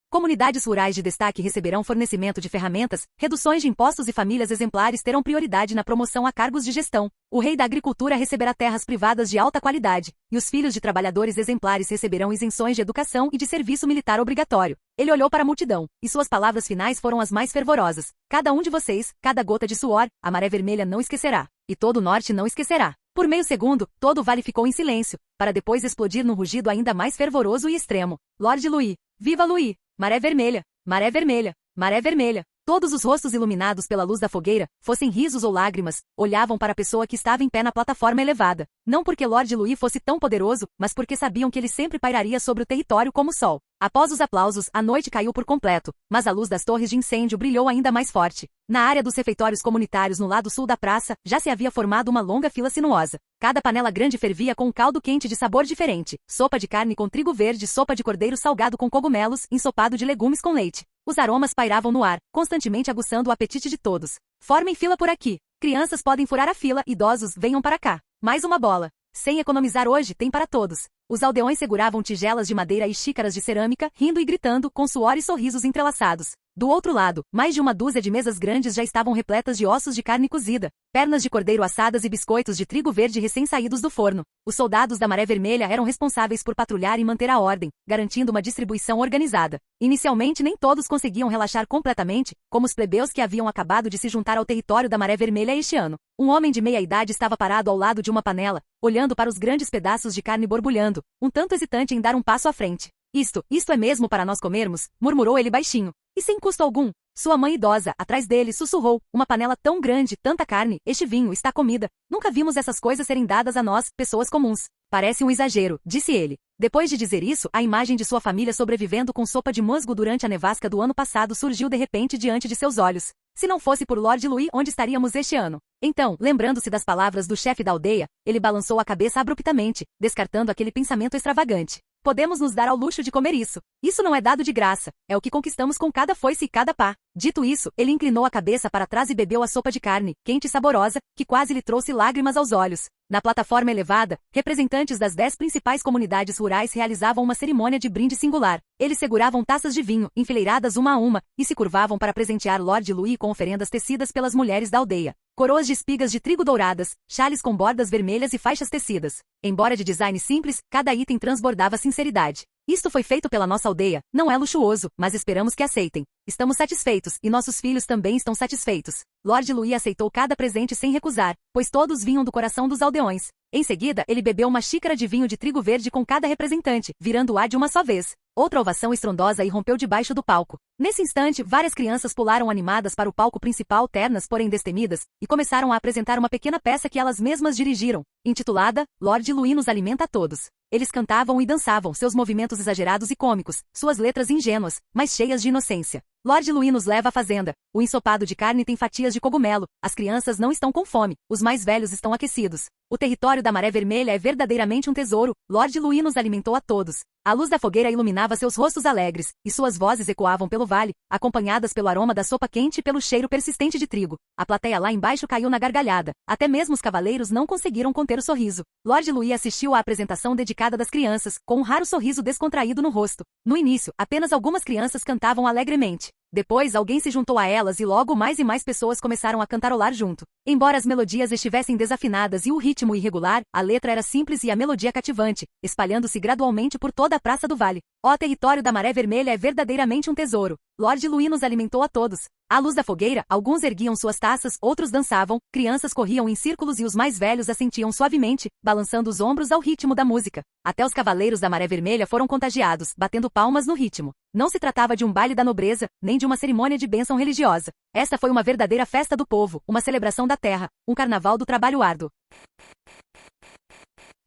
Comunidades rurais de destaque receberão fornecimento de ferramentas, reduções de impostos e famílias exemplares terão prioridade na promoção a cargos de gestão. O rei da agricultura receberá terras privadas de alta qualidade, e os filhos de trabalhadores exemplares receberão isenções de educação e de serviço militar obrigatório. Ele olhou para a multidão, e suas palavras finais foram as mais fervorosas. Cada um de vocês, cada gota de suor, a Maré Vermelha não esquecerá. E todo o norte não esquecerá. Por meio segundo, todo o vale ficou em silêncio, para depois explodir num rugido ainda mais fervoroso e extremo. Lord Louis. Viva Louis! Maré vermelha, maré vermelha, maré vermelha. Todos os rostos iluminados pela luz da fogueira, fossem risos ou lágrimas, olhavam para a pessoa que estava em pé na plataforma elevada. Não porque Lord Louis fosse tão poderoso, mas porque sabiam que ele sempre pairaria sobre o território como o sol. Após os aplausos, a noite caiu por completo, mas a luz das torres de incêndio brilhou ainda mais forte. Na área dos refeitórios comunitários no lado sul da praça, já se havia formado uma longa fila sinuosa. Cada panela grande fervia com um caldo quente de sabor diferente. Sopa de carne com trigo verde, sopa de cordeiro salgado com cogumelos, ensopado de legumes com leite. Os aromas pairavam no ar, constantemente aguçando o apetite de todos. Formem fila por aqui. Crianças podem furar a fila, idosos, venham para cá. Mais uma bola. Sem economizar hoje, tem para todos. Os aldeões seguravam tigelas de madeira e xícaras de cerâmica, rindo e gritando, com suor e sorrisos entrelaçados. Do outro lado, mais de uma dúzia de mesas grandes já estavam repletas de ossos de carne cozida, pernas de cordeiro assadas e biscoitos de trigo verde recém-saídos do forno. Os soldados da Maré Vermelha eram responsáveis por patrulhar e manter a ordem, garantindo uma distribuição organizada. Inicialmente nem todos conseguiam relaxar completamente, como os plebeus que haviam acabado de se juntar ao território da Maré Vermelha este ano. Um homem de meia idade estava parado ao lado de uma panela, olhando para os grandes pedaços de carne borbulhando, um tanto hesitante em dar um passo à frente. Isto é mesmo para nós comermos, murmurou ele baixinho. E sem custo algum. Sua mãe idosa, atrás dele, sussurrou, uma panela tão grande, tanta carne, este vinho, está comida. Nunca vimos essas coisas serem dadas a nós, pessoas comuns. Parece um exagero, disse ele. Depois de dizer isso, a imagem de sua família sobrevivendo com sopa de musgo durante a nevasca do ano passado surgiu de repente diante de seus olhos. Se não fosse por Lord Louis, onde estaríamos este ano? Então, lembrando-se das palavras do chefe da aldeia, ele balançou a cabeça abruptamente, descartando aquele pensamento extravagante. Podemos nos dar ao luxo de comer isso. Isso não é dado de graça, é o que conquistamos com cada foice e cada pá. Dito isso, ele inclinou a cabeça para trás e bebeu a sopa de carne, quente e saborosa, que quase lhe trouxe lágrimas aos olhos. Na plataforma elevada, representantes das 10 principais comunidades rurais realizavam uma cerimônia de brinde singular. Eles seguravam taças de vinho, enfileiradas uma a uma, e se curvavam para presentear Lord Louis com oferendas tecidas pelas mulheres da aldeia. Coroas de espigas de trigo douradas, chales com bordas vermelhas e faixas tecidas. Embora de design simples, cada item transbordava sinceridade. Isto foi feito pela nossa aldeia, não é luxuoso, mas esperamos que aceitem. Estamos satisfeitos, e nossos filhos também estão satisfeitos. Lord Louis aceitou cada presente sem recusar, pois todos vinham do coração dos aldeões. Em seguida, ele bebeu uma xícara de vinho de trigo verde com cada representante, virando-a de uma só vez. Outra ovação estrondosa irrompeu debaixo do palco. Nesse instante, várias crianças pularam animadas para o palco principal, ternas porém destemidas, e começaram a apresentar uma pequena peça que elas mesmas dirigiram, intitulada Lord Louis nos alimenta a todos. Eles cantavam e dançavam, seus movimentos exagerados e cômicos, suas letras ingênuas, mas cheias de inocência. Lord Louis nos leva à fazenda. O ensopado de carne tem fatias de cogumelo. As crianças não estão com fome. Os mais velhos estão aquecidos. O território da Maré Vermelha é verdadeiramente um tesouro. Lord Louis nos alimentou a todos. A luz da fogueira iluminava seus rostos alegres, e suas vozes ecoavam pelo vale, acompanhadas pelo aroma da sopa quente e pelo cheiro persistente de trigo. A plateia lá embaixo caiu na gargalhada. Até mesmo os cavaleiros não conseguiram conter o sorriso. Lord Louis assistiu à apresentação dedicada das crianças, com um raro sorriso descontraído no rosto. No início, apenas algumas crianças cantavam alegremente. Depois alguém se juntou a elas e logo mais e mais pessoas começaram a cantarolar junto. Embora as melodias estivessem desafinadas e o ritmo irregular, a letra era simples e a melodia cativante, espalhando-se gradualmente por toda a Praça do Vale. O território da Maré Vermelha é verdadeiramente um tesouro. Lord Louis nos alimentou a todos. À luz da fogueira, alguns erguiam suas taças, outros dançavam, crianças corriam em círculos e os mais velhos assentiam suavemente, balançando os ombros ao ritmo da música. Até os cavaleiros da Maré Vermelha foram contagiados, batendo palmas no ritmo. Não se tratava de um baile da nobreza, nem de uma cerimônia de bênção religiosa. Esta foi uma verdadeira festa do povo, uma celebração da terra, um carnaval do trabalho árduo.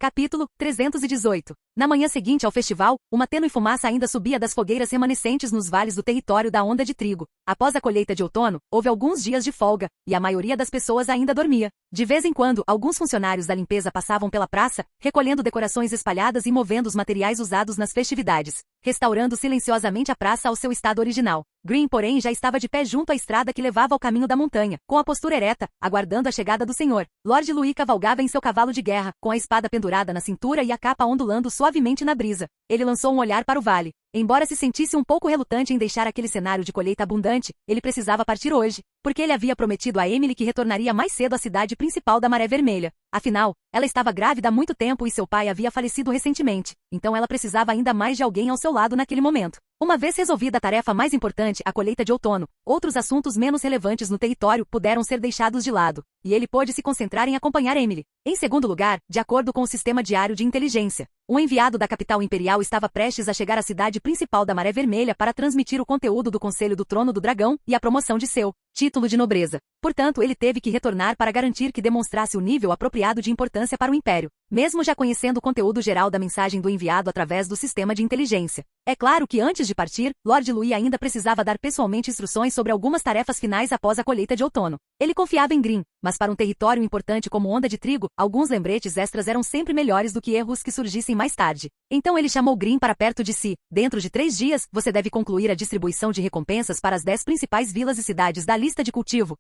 Capítulo 318. Na manhã seguinte ao festival, uma tênue fumaça ainda subia das fogueiras remanescentes nos vales do território da onda de trigo. Após a colheita de outono, houve alguns dias de folga, e a maioria das pessoas ainda dormia. De vez em quando, alguns funcionários da limpeza passavam pela praça, recolhendo decorações espalhadas e movendo os materiais usados nas festividades, restaurando silenciosamente a praça ao seu estado original. Green, porém, já estava de pé junto à estrada que levava ao caminho da montanha, com a postura ereta, aguardando a chegada do senhor. Lord Louis cavalgava em seu cavalo de guerra, com a espada pendurada na cintura e a capa ondulando suavemente na brisa. Ele lançou um olhar para o vale. Embora se sentisse um pouco relutante em deixar aquele cenário de colheita abundante, ele precisava partir hoje, porque ele havia prometido a Emily que retornaria mais cedo à cidade principal da Maré Vermelha. Afinal, ela estava grávida há muito tempo e seu pai havia falecido recentemente, então ela precisava ainda mais de alguém ao seu lado naquele momento. Uma vez resolvida a tarefa mais importante, a colheita de outono, outros assuntos menos relevantes no território puderam ser deixados de lado, e ele pôde se concentrar em acompanhar Emily. Em segundo lugar, de acordo com o sistema diário de inteligência, um enviado da capital imperial estava prestes a chegar à cidade principal da Maré Vermelha para transmitir o conteúdo do Conselho do Trono do Dragão e a promoção de seu título de nobreza. Portanto, ele teve que retornar para garantir que demonstrasse o nível apropriado de importância para o Império, mesmo já conhecendo o conteúdo geral da mensagem do enviado através do sistema de inteligência. É claro que antes de partir, Lord Louis ainda precisava dar pessoalmente instruções sobre algumas tarefas finais após a colheita de outono. Ele confiava em Green, mas para um território importante como Onda de Trigo, alguns lembretes extras eram sempre melhores do que erros que surgissem mais tarde. Então ele chamou Green para perto de si. Dentro de 3 dias, você deve concluir a distribuição de recompensas para as 10 principais vilas e cidades da lista de cultivo.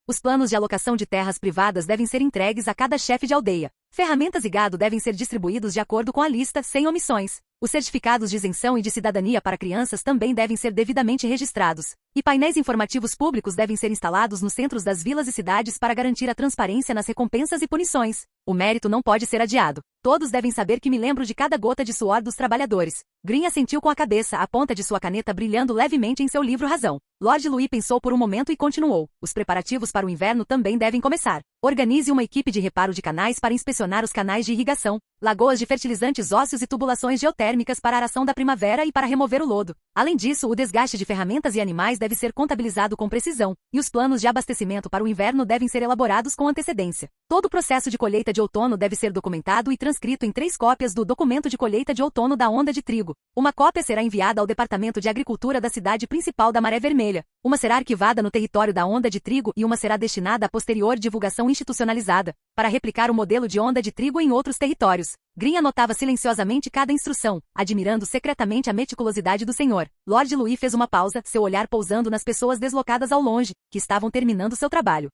Os planos de alocação de terras privadas devem ser entregues a cada chefe de aldeia. Ferramentas e gado devem ser distribuídos de acordo com a lista, sem omissões. Os certificados de isenção e de cidadania para crianças também devem ser devidamente registrados. E painéis informativos públicos devem ser instalados nos centros das vilas e cidades para garantir a transparência nas recompensas e punições. O mérito não pode ser adiado. Todos devem saber que me lembro de cada gota de suor dos trabalhadores. Green assentiu com a cabeça, a ponta de sua caneta brilhando levemente em seu livro Razão. Lord Louis pensou por um momento e continuou. Os preparativos para o inverno também devem começar. Organize uma equipe de reparo de canais para inspecionar os canais de irrigação, lagoas de fertilizantes ósseos e tubulações geotérmicas para a aração da primavera e para remover o lodo. Além disso, o desgaste de ferramentas e animais deve ser contabilizado com precisão, e os planos de abastecimento para o inverno devem ser elaborados com antecedência. Todo o processo de colheita de outono deve ser documentado e transcrito em 3 cópias do documento de colheita de outono da onda de trigo. Uma cópia será enviada ao Departamento de Agricultura da cidade principal da Maré Vermelha. Uma será arquivada no território da onda de trigo e uma será destinada à posterior divulgação institucionalizada, para replicar o modelo de onda de trigo em outros territórios. Green anotava silenciosamente cada instrução, admirando secretamente a meticulosidade do senhor. Lord Louis fez uma pausa, seu olhar pousando nas pessoas deslocadas ao longe, que estavam terminando seu trabalho.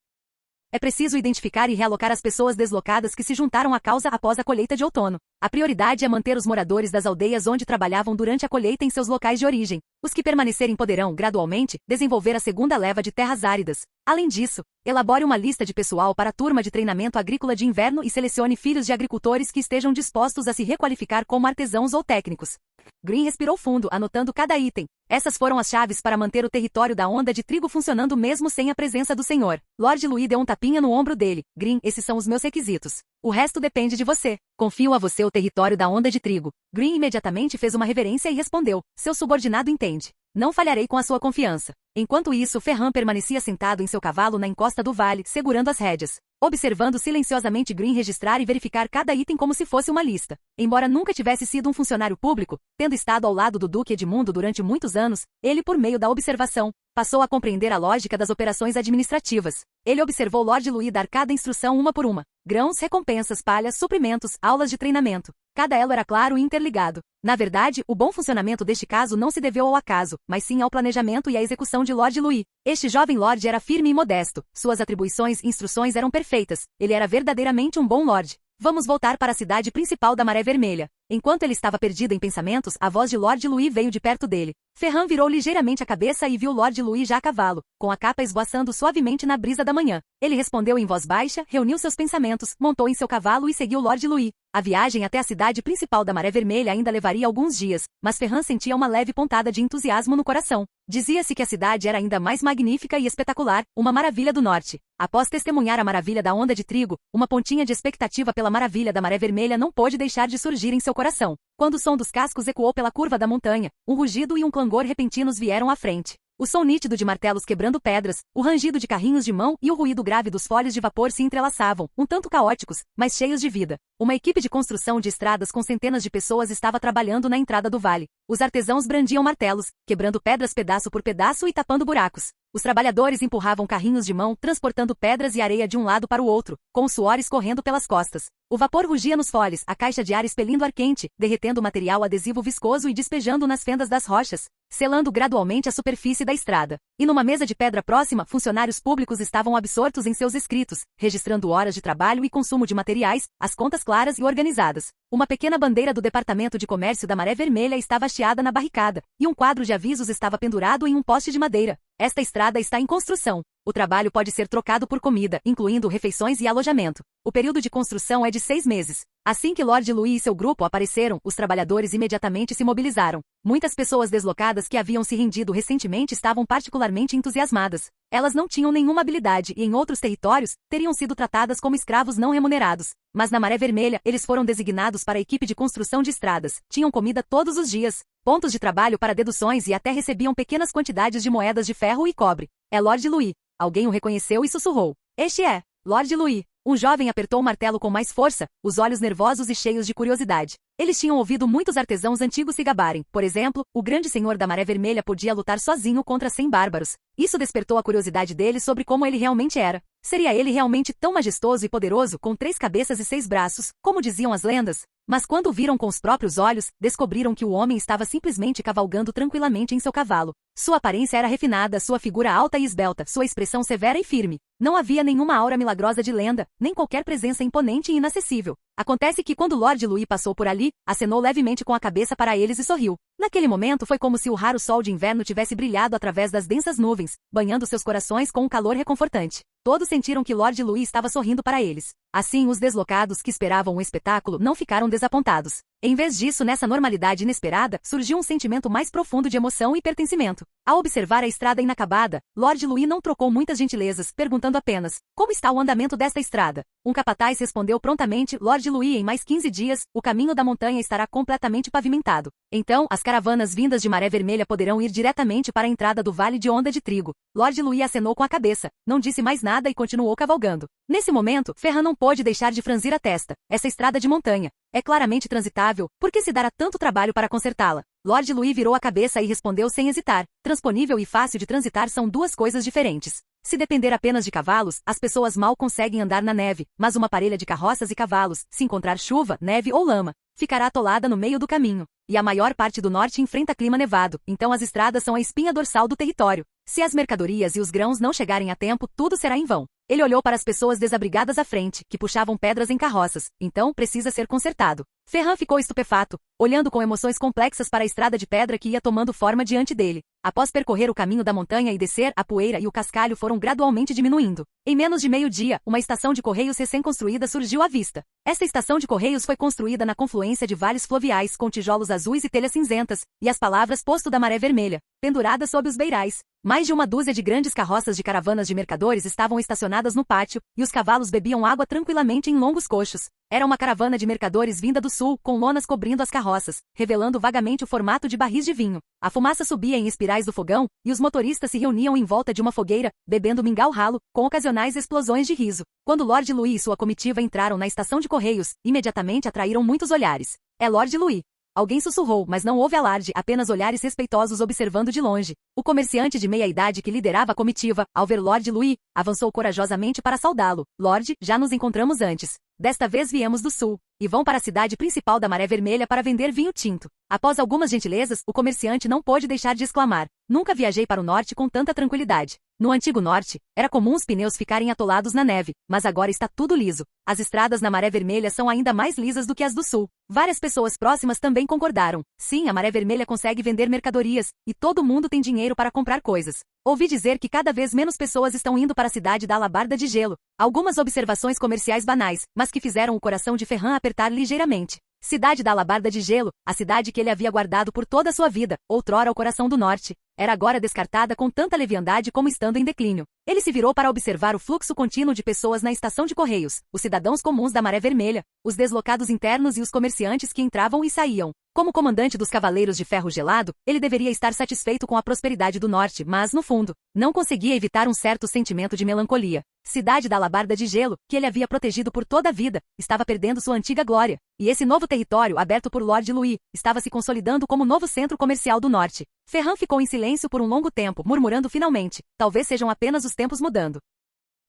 É preciso identificar e realocar as pessoas deslocadas que se juntaram à causa após a colheita de outono. A prioridade é manter os moradores das aldeias onde trabalhavam durante a colheita em seus locais de origem. Os que permanecerem poderão, gradualmente, desenvolver a segunda leva de terras áridas. Além disso, elabore uma lista de pessoal para a turma de treinamento agrícola de inverno e selecione filhos de agricultores que estejam dispostos a se requalificar como artesãos ou técnicos. Green respirou fundo, anotando cada item. Essas foram as chaves para manter o território da onda de trigo funcionando mesmo sem a presença do senhor. Lord Louis deu um tapinha no ombro dele. Green, esses são os meus requisitos. O resto depende de você. Confio a você o território da onda de trigo. Green imediatamente fez uma reverência e respondeu. Seu subordinado entende. Não falharei com a sua confiança. Enquanto isso, Ferran permanecia sentado em seu cavalo na encosta do vale, segurando as rédeas, observando silenciosamente Green registrar e verificar cada item como se fosse uma lista. Embora nunca tivesse sido um funcionário público, tendo estado ao lado do Duque Edmundo durante muitos anos, ele, por meio da observação, passou a compreender a lógica das operações administrativas. Ele observou Lord Louis dar cada instrução uma por uma. Grãos, recompensas, palhas, suprimentos, aulas de treinamento. Cada elo era claro e interligado. Na verdade, o bom funcionamento deste caso não se deveu ao acaso, mas sim ao planejamento e à execução de Lord Louis. Este jovem lord era firme e modesto. Suas atribuições e instruções eram perfeitas. Ele era verdadeiramente um bom lord. Vamos voltar para a cidade principal da Maré Vermelha. Enquanto ele estava perdido em pensamentos, a voz de Lord Louis veio de perto dele. Ferran virou ligeiramente a cabeça e viu Lord Louis já a cavalo, com a capa esvoaçando suavemente na brisa da manhã. Ele respondeu em voz baixa, reuniu seus pensamentos, montou em seu cavalo e seguiu Lord Louis. A viagem até a cidade principal da Maré Vermelha ainda levaria alguns dias, mas Ferran sentia uma leve pontada de entusiasmo no coração. Dizia-se que a cidade era ainda mais magnífica e espetacular, uma maravilha do norte. Após testemunhar a maravilha da onda de trigo, uma pontinha de expectativa pela maravilha da Maré Vermelha não pôde deixar de surgir em seu coração. Quando o som dos cascos ecoou pela curva da montanha, um rugido e um clangor repentinos vieram à frente. O som nítido de martelos quebrando pedras, o rangido de carrinhos de mão e o ruído grave dos folhos de vapor se entrelaçavam, um tanto caóticos, mas cheios de vida. Uma equipe de construção de estradas com centenas de pessoas estava trabalhando na entrada do vale. Os artesãos brandiam martelos, quebrando pedras pedaço por pedaço e tapando buracos. Os trabalhadores empurravam carrinhos de mão, transportando pedras e areia de um lado para o outro, com o suor escorrendo pelas costas. O vapor rugia nos folhos, a caixa de ar expelindo ar quente, derretendo o material adesivo viscoso e despejando nas fendas das rochas, selando gradualmente a superfície da estrada. E numa mesa de pedra próxima, funcionários públicos estavam absortos em seus escritos, registrando horas de trabalho e consumo de materiais, as contas claras e organizadas. Uma pequena bandeira do Departamento de Comércio da Maré Vermelha estava hasteada na barricada, e um quadro de avisos estava pendurado em um poste de madeira. Esta estrada está em construção. O trabalho pode ser trocado por comida, incluindo refeições e alojamento. O período de construção é de 6 meses. Assim que Lord Louis e seu grupo apareceram, os trabalhadores imediatamente se mobilizaram. Muitas pessoas deslocadas que haviam se rendido recentemente estavam particularmente entusiasmadas. Elas não tinham nenhuma habilidade e em outros territórios, teriam sido tratadas como escravos não remunerados. Mas na Maré Vermelha, eles foram designados para a equipe de construção de estradas. Tinham comida todos os dias, pontos de trabalho para deduções e até recebiam pequenas quantidades de moedas de ferro e cobre. É Lord Louis. Alguém o reconheceu e sussurrou. Este é Lord Louis. Um jovem apertou o martelo com mais força, os olhos nervosos e cheios de curiosidade. Eles tinham ouvido muitos artesãos antigos se gabarem. Por exemplo, o grande senhor da Maré Vermelha podia lutar sozinho contra 100 bárbaros. Isso despertou a curiosidade dele sobre como ele realmente era. Seria ele realmente tão majestoso e poderoso, com 3 cabeças e 6 braços, como diziam as lendas? Mas quando o viram com os próprios olhos, descobriram que o homem estava simplesmente cavalgando tranquilamente em seu cavalo. Sua aparência era refinada, sua figura alta e esbelta, sua expressão severa e firme. Não havia nenhuma aura milagrosa de lenda, nem qualquer presença imponente e inacessível. Acontece que quando Lord Louis passou por ali, acenou levemente com a cabeça para eles e sorriu. Naquele momento foi como se o raro sol de inverno tivesse brilhado através das densas nuvens, banhando seus corações com um calor reconfortante. Todos sentiram que Lord Louis estava sorrindo para eles. Assim, os deslocados que esperavam o espetáculo não ficaram desapontados. Em vez disso, nessa normalidade inesperada, surgiu um sentimento mais profundo de emoção e pertencimento. Ao observar a estrada inacabada, Lord Louis não trocou muitas gentilezas, perguntando apenas: como está o andamento desta estrada? Um capataz respondeu prontamente: Lord Louis, em mais 15 dias, o caminho da montanha estará completamente pavimentado. Então, as caravanas vindas de Maré Vermelha poderão ir diretamente para a entrada do Vale de Onda de Trigo. Lord Louis acenou com a cabeça, não disse mais nada e continuou cavalgando. Nesse momento, Ferran não pôde deixar de franzir a testa. Essa estrada de montanha é claramente transitável, por que se dará tanto trabalho para consertá-la? Lord Louis virou a cabeça e respondeu sem hesitar: transponível e fácil de transitar são duas coisas diferentes. Se depender apenas de cavalos, as pessoas mal conseguem andar na neve, mas uma parelha de carroças e cavalos, se encontrar chuva, neve ou lama, ficará atolada no meio do caminho. E a maior parte do norte enfrenta clima nevado, então as estradas são a espinha dorsal do território. Se as mercadorias e os grãos não chegarem a tempo, tudo será em vão. Ele olhou para as pessoas desabrigadas à frente, que puxavam pedras em carroças. Então, precisa ser consertado. Ferran ficou estupefato, olhando com emoções complexas para a estrada de pedra que ia tomando forma diante dele. Após percorrer o caminho da montanha e descer, a poeira e o cascalho foram gradualmente diminuindo. Em menos de meio-dia, uma estação de correios recém-construída surgiu à vista. Esta estação de correios foi construída na confluência de vales fluviais com tijolos azuis e telhas cinzentas, e as palavras Posto da Maré Vermelha, penduradas sob os beirais. Mais de uma dúzia de grandes carroças de caravanas de mercadores estavam estacionadas no pátio, e os cavalos bebiam água tranquilamente em longos coxos. Era uma caravana de mercadores vinda do sul, com lonas cobrindo as carroças, revelando vagamente o formato de barris de vinho. A fumaça subia em espirais do fogão, e os motoristas se reuniam em volta de uma fogueira, bebendo mingau ralo, com ocasionais explosões de riso. Quando Lord Louis e sua comitiva entraram na estação de correios, imediatamente atraíram muitos olhares. É Lord Louis. Alguém sussurrou, mas não houve alarde, apenas olhares respeitosos observando de longe. O comerciante de meia-idade que liderava a comitiva, ao ver Lord Louis, avançou corajosamente para saudá-lo. Lord, já nos encontramos antes. Desta vez viemos do sul, e vão para a cidade principal da Maré Vermelha para vender vinho tinto. Após algumas gentilezas, o comerciante não pôde deixar de exclamar: nunca viajei para o norte com tanta tranquilidade. No antigo norte, era comum os pneus ficarem atolados na neve, mas agora está tudo liso. As estradas na Maré Vermelha são ainda mais lisas do que as do sul. Várias pessoas próximas também concordaram. Sim, a Maré Vermelha consegue vender mercadorias, e todo mundo tem dinheiro para comprar coisas. Ouvi dizer que cada vez menos pessoas estão indo para a cidade da Alabarda de Gelo. Algumas observações comerciais banais, mas que fizeram o coração de Ferran apertar ligeiramente. Cidade da Alabarda de Gelo, a cidade que ele havia guardado por toda a sua vida, outrora o coração do norte, era agora descartada com tanta leviandade como estando em declínio. Ele se virou para observar o fluxo contínuo de pessoas na estação de correios, os cidadãos comuns da Maré Vermelha, os deslocados internos e os comerciantes que entravam e saíam. Como comandante dos Cavaleiros de Ferro Gelado, ele deveria estar satisfeito com a prosperidade do norte, mas, no fundo, não conseguia evitar um certo sentimento de melancolia. Cidade da Alabarda de Gelo, que ele havia protegido por toda a vida, estava perdendo sua antiga glória. E esse novo território, aberto por Lord Louis, estava se consolidando como novo centro comercial do norte. Ferran ficou em silêncio por um longo tempo, murmurando finalmente: talvez sejam apenas os tempos mudando.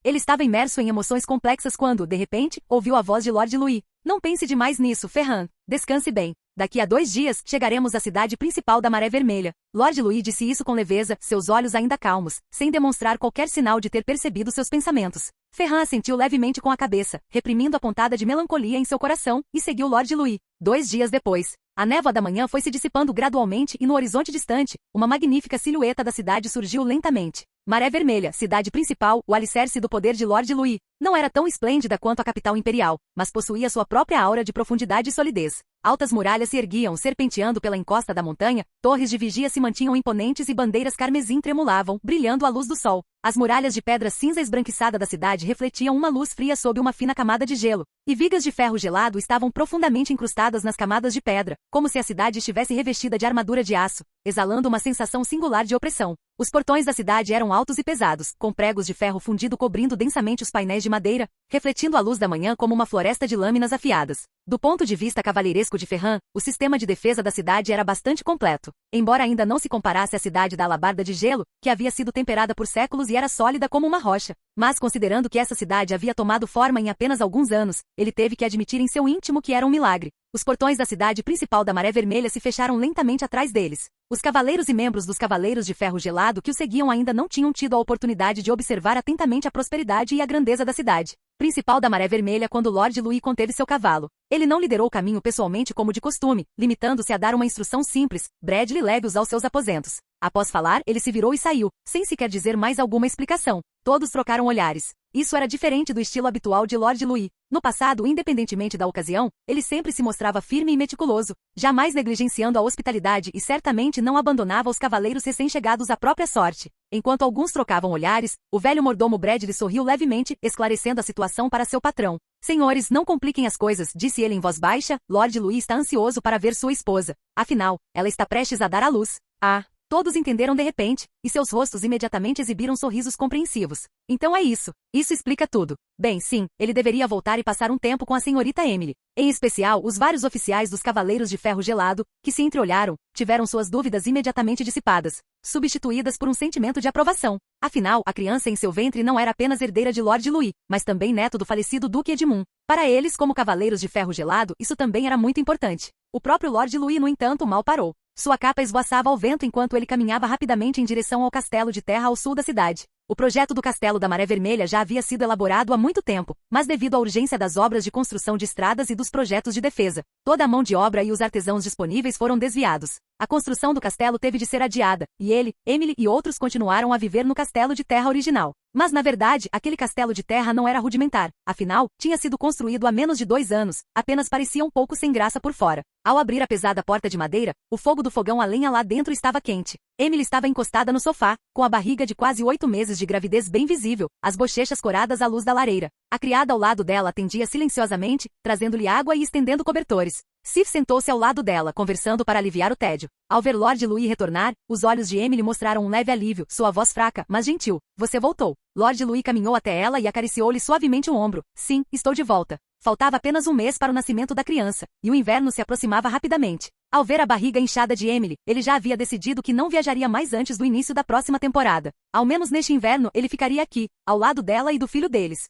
Ele estava imerso em emoções complexas quando, de repente, ouviu a voz de Lord Louis. Não pense demais nisso, Ferran. Descanse bem. Daqui a 2 dias, chegaremos à cidade principal da Maré Vermelha. Lord Louis disse isso com leveza, seus olhos ainda calmos, sem demonstrar qualquer sinal de ter percebido seus pensamentos. Ferran assentiu levemente com a cabeça, reprimindo a pontada de melancolia em seu coração, e seguiu Lord Louis. 2 dias depois, a névoa da manhã foi se dissipando gradualmente e no horizonte distante, uma magnífica silhueta da cidade surgiu lentamente. Maré Vermelha, cidade principal, o alicerce do poder de Lord Louis, não era tão esplêndida quanto a capital imperial, mas possuía sua própria aura de profundidade e solidez. Altas muralhas se erguiam, serpenteando pela encosta da montanha, torres de vigia se mantinham imponentes e bandeiras carmesim tremulavam, brilhando à luz do sol. As muralhas de pedra cinza esbranquiçada da cidade refletiam uma luz fria sob uma fina camada de gelo, e vigas de ferro gelado estavam profundamente incrustadas nas camadas de pedra, como se a cidade estivesse revestida de armadura de aço, exalando uma sensação singular de opressão. Os portões da cidade eram altos e pesados, com pregos de ferro fundido cobrindo densamente os painéis de madeira, refletindo a luz da manhã como uma floresta de lâminas afiadas. Do ponto de vista cavalheiresco de Ferran, o sistema de defesa da cidade era bastante completo. Embora ainda não se comparasse à cidade da Alabarda de Gelo, que havia sido temperada por séculos e era sólida como uma rocha. Mas considerando que essa cidade havia tomado forma em apenas alguns anos, ele teve que admitir em seu íntimo que era um milagre. Os portões da cidade principal da Maré Vermelha se fecharam lentamente atrás deles. Os cavaleiros e membros dos Cavaleiros de Ferro Gelado que o seguiam ainda não tinham tido a oportunidade de observar atentamente a prosperidade e a grandeza da cidade principal da Maré Vermelha quando Lord Louis conteve seu cavalo. Ele não liderou o caminho pessoalmente como de costume, limitando-se a dar uma instrução simples: Bradley leve-os aos seus aposentos. Após falar, ele se virou e saiu, sem sequer dizer mais alguma explicação. Todos trocaram olhares. Isso era diferente do estilo habitual de Lord Louis. No passado, independentemente da ocasião, ele sempre se mostrava firme e meticuloso, jamais negligenciando a hospitalidade e certamente não abandonava os cavaleiros recém-chegados à própria sorte. Enquanto alguns trocavam olhares, o velho mordomo Bradley sorriu levemente, esclarecendo a situação para seu patrão. Senhores, não compliquem as coisas, disse ele em voz baixa. Lord Louis está ansioso para ver sua esposa. Afinal, ela está prestes a dar à luz. Ah! Todos entenderam de repente, e seus rostos imediatamente exibiram sorrisos compreensivos. Então é isso. Isso explica tudo. Bem, sim, ele deveria voltar e passar um tempo com a senhorita Emily. Em especial, os vários oficiais dos Cavaleiros de Ferro Gelado, que se entreolharam, tiveram suas dúvidas imediatamente dissipadas, substituídas por um sentimento de aprovação. Afinal, a criança em seu ventre não era apenas herdeira de Lord Louis, mas também neto do falecido Duque Edmund. Para eles, como Cavaleiros de Ferro Gelado, isso também era muito importante. O próprio Lord Louis, no entanto, mal parou. Sua capa esvoaçava ao vento enquanto ele caminhava rapidamente em direção ao castelo de terra ao sul da cidade. O projeto do Castelo da Maré Vermelha já havia sido elaborado há muito tempo, mas devido à urgência das obras de construção de estradas e dos projetos de defesa, toda a mão de obra e os artesãos disponíveis foram desviados. A construção do castelo teve de ser adiada, e ele, Emily e outros continuaram a viver no castelo de terra original. Mas na verdade, aquele castelo de terra não era rudimentar, afinal, tinha sido construído há menos de 2 anos, apenas parecia um pouco sem graça por fora. Ao abrir a pesada porta de madeira, o fogo do fogão a lenha lá dentro estava quente. Emily estava encostada no sofá, com a barriga de quase 8 meses de gravidez bem visível, as bochechas coradas à luz da lareira. A criada ao lado dela atendia silenciosamente, trazendo-lhe água e estendendo cobertores. Sif sentou-se ao lado dela, conversando para aliviar o tédio. Ao ver Lord Louis retornar, os olhos de Emily mostraram um leve alívio, sua voz fraca, mas gentil. Você voltou. Lord Louis caminhou até ela e acariciou-lhe suavemente o ombro. Sim, estou de volta. Faltava apenas um mês para o nascimento da criança, e o inverno se aproximava rapidamente. Ao ver a barriga inchada de Emily, ele já havia decidido que não viajaria mais antes do início da próxima temporada. Ao menos neste inverno, ele ficaria aqui, ao lado dela e do filho deles.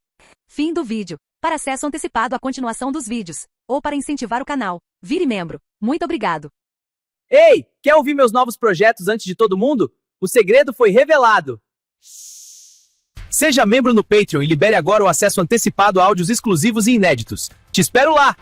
Fim do vídeo. Para acesso antecipado à continuação dos vídeos, ou para incentivar o canal, vire membro. Muito obrigado. Ei, quer ouvir meus novos projetos antes de todo mundo? O segredo foi revelado. Seja membro no Patreon e libere agora o acesso antecipado a áudios exclusivos e inéditos. Te espero lá!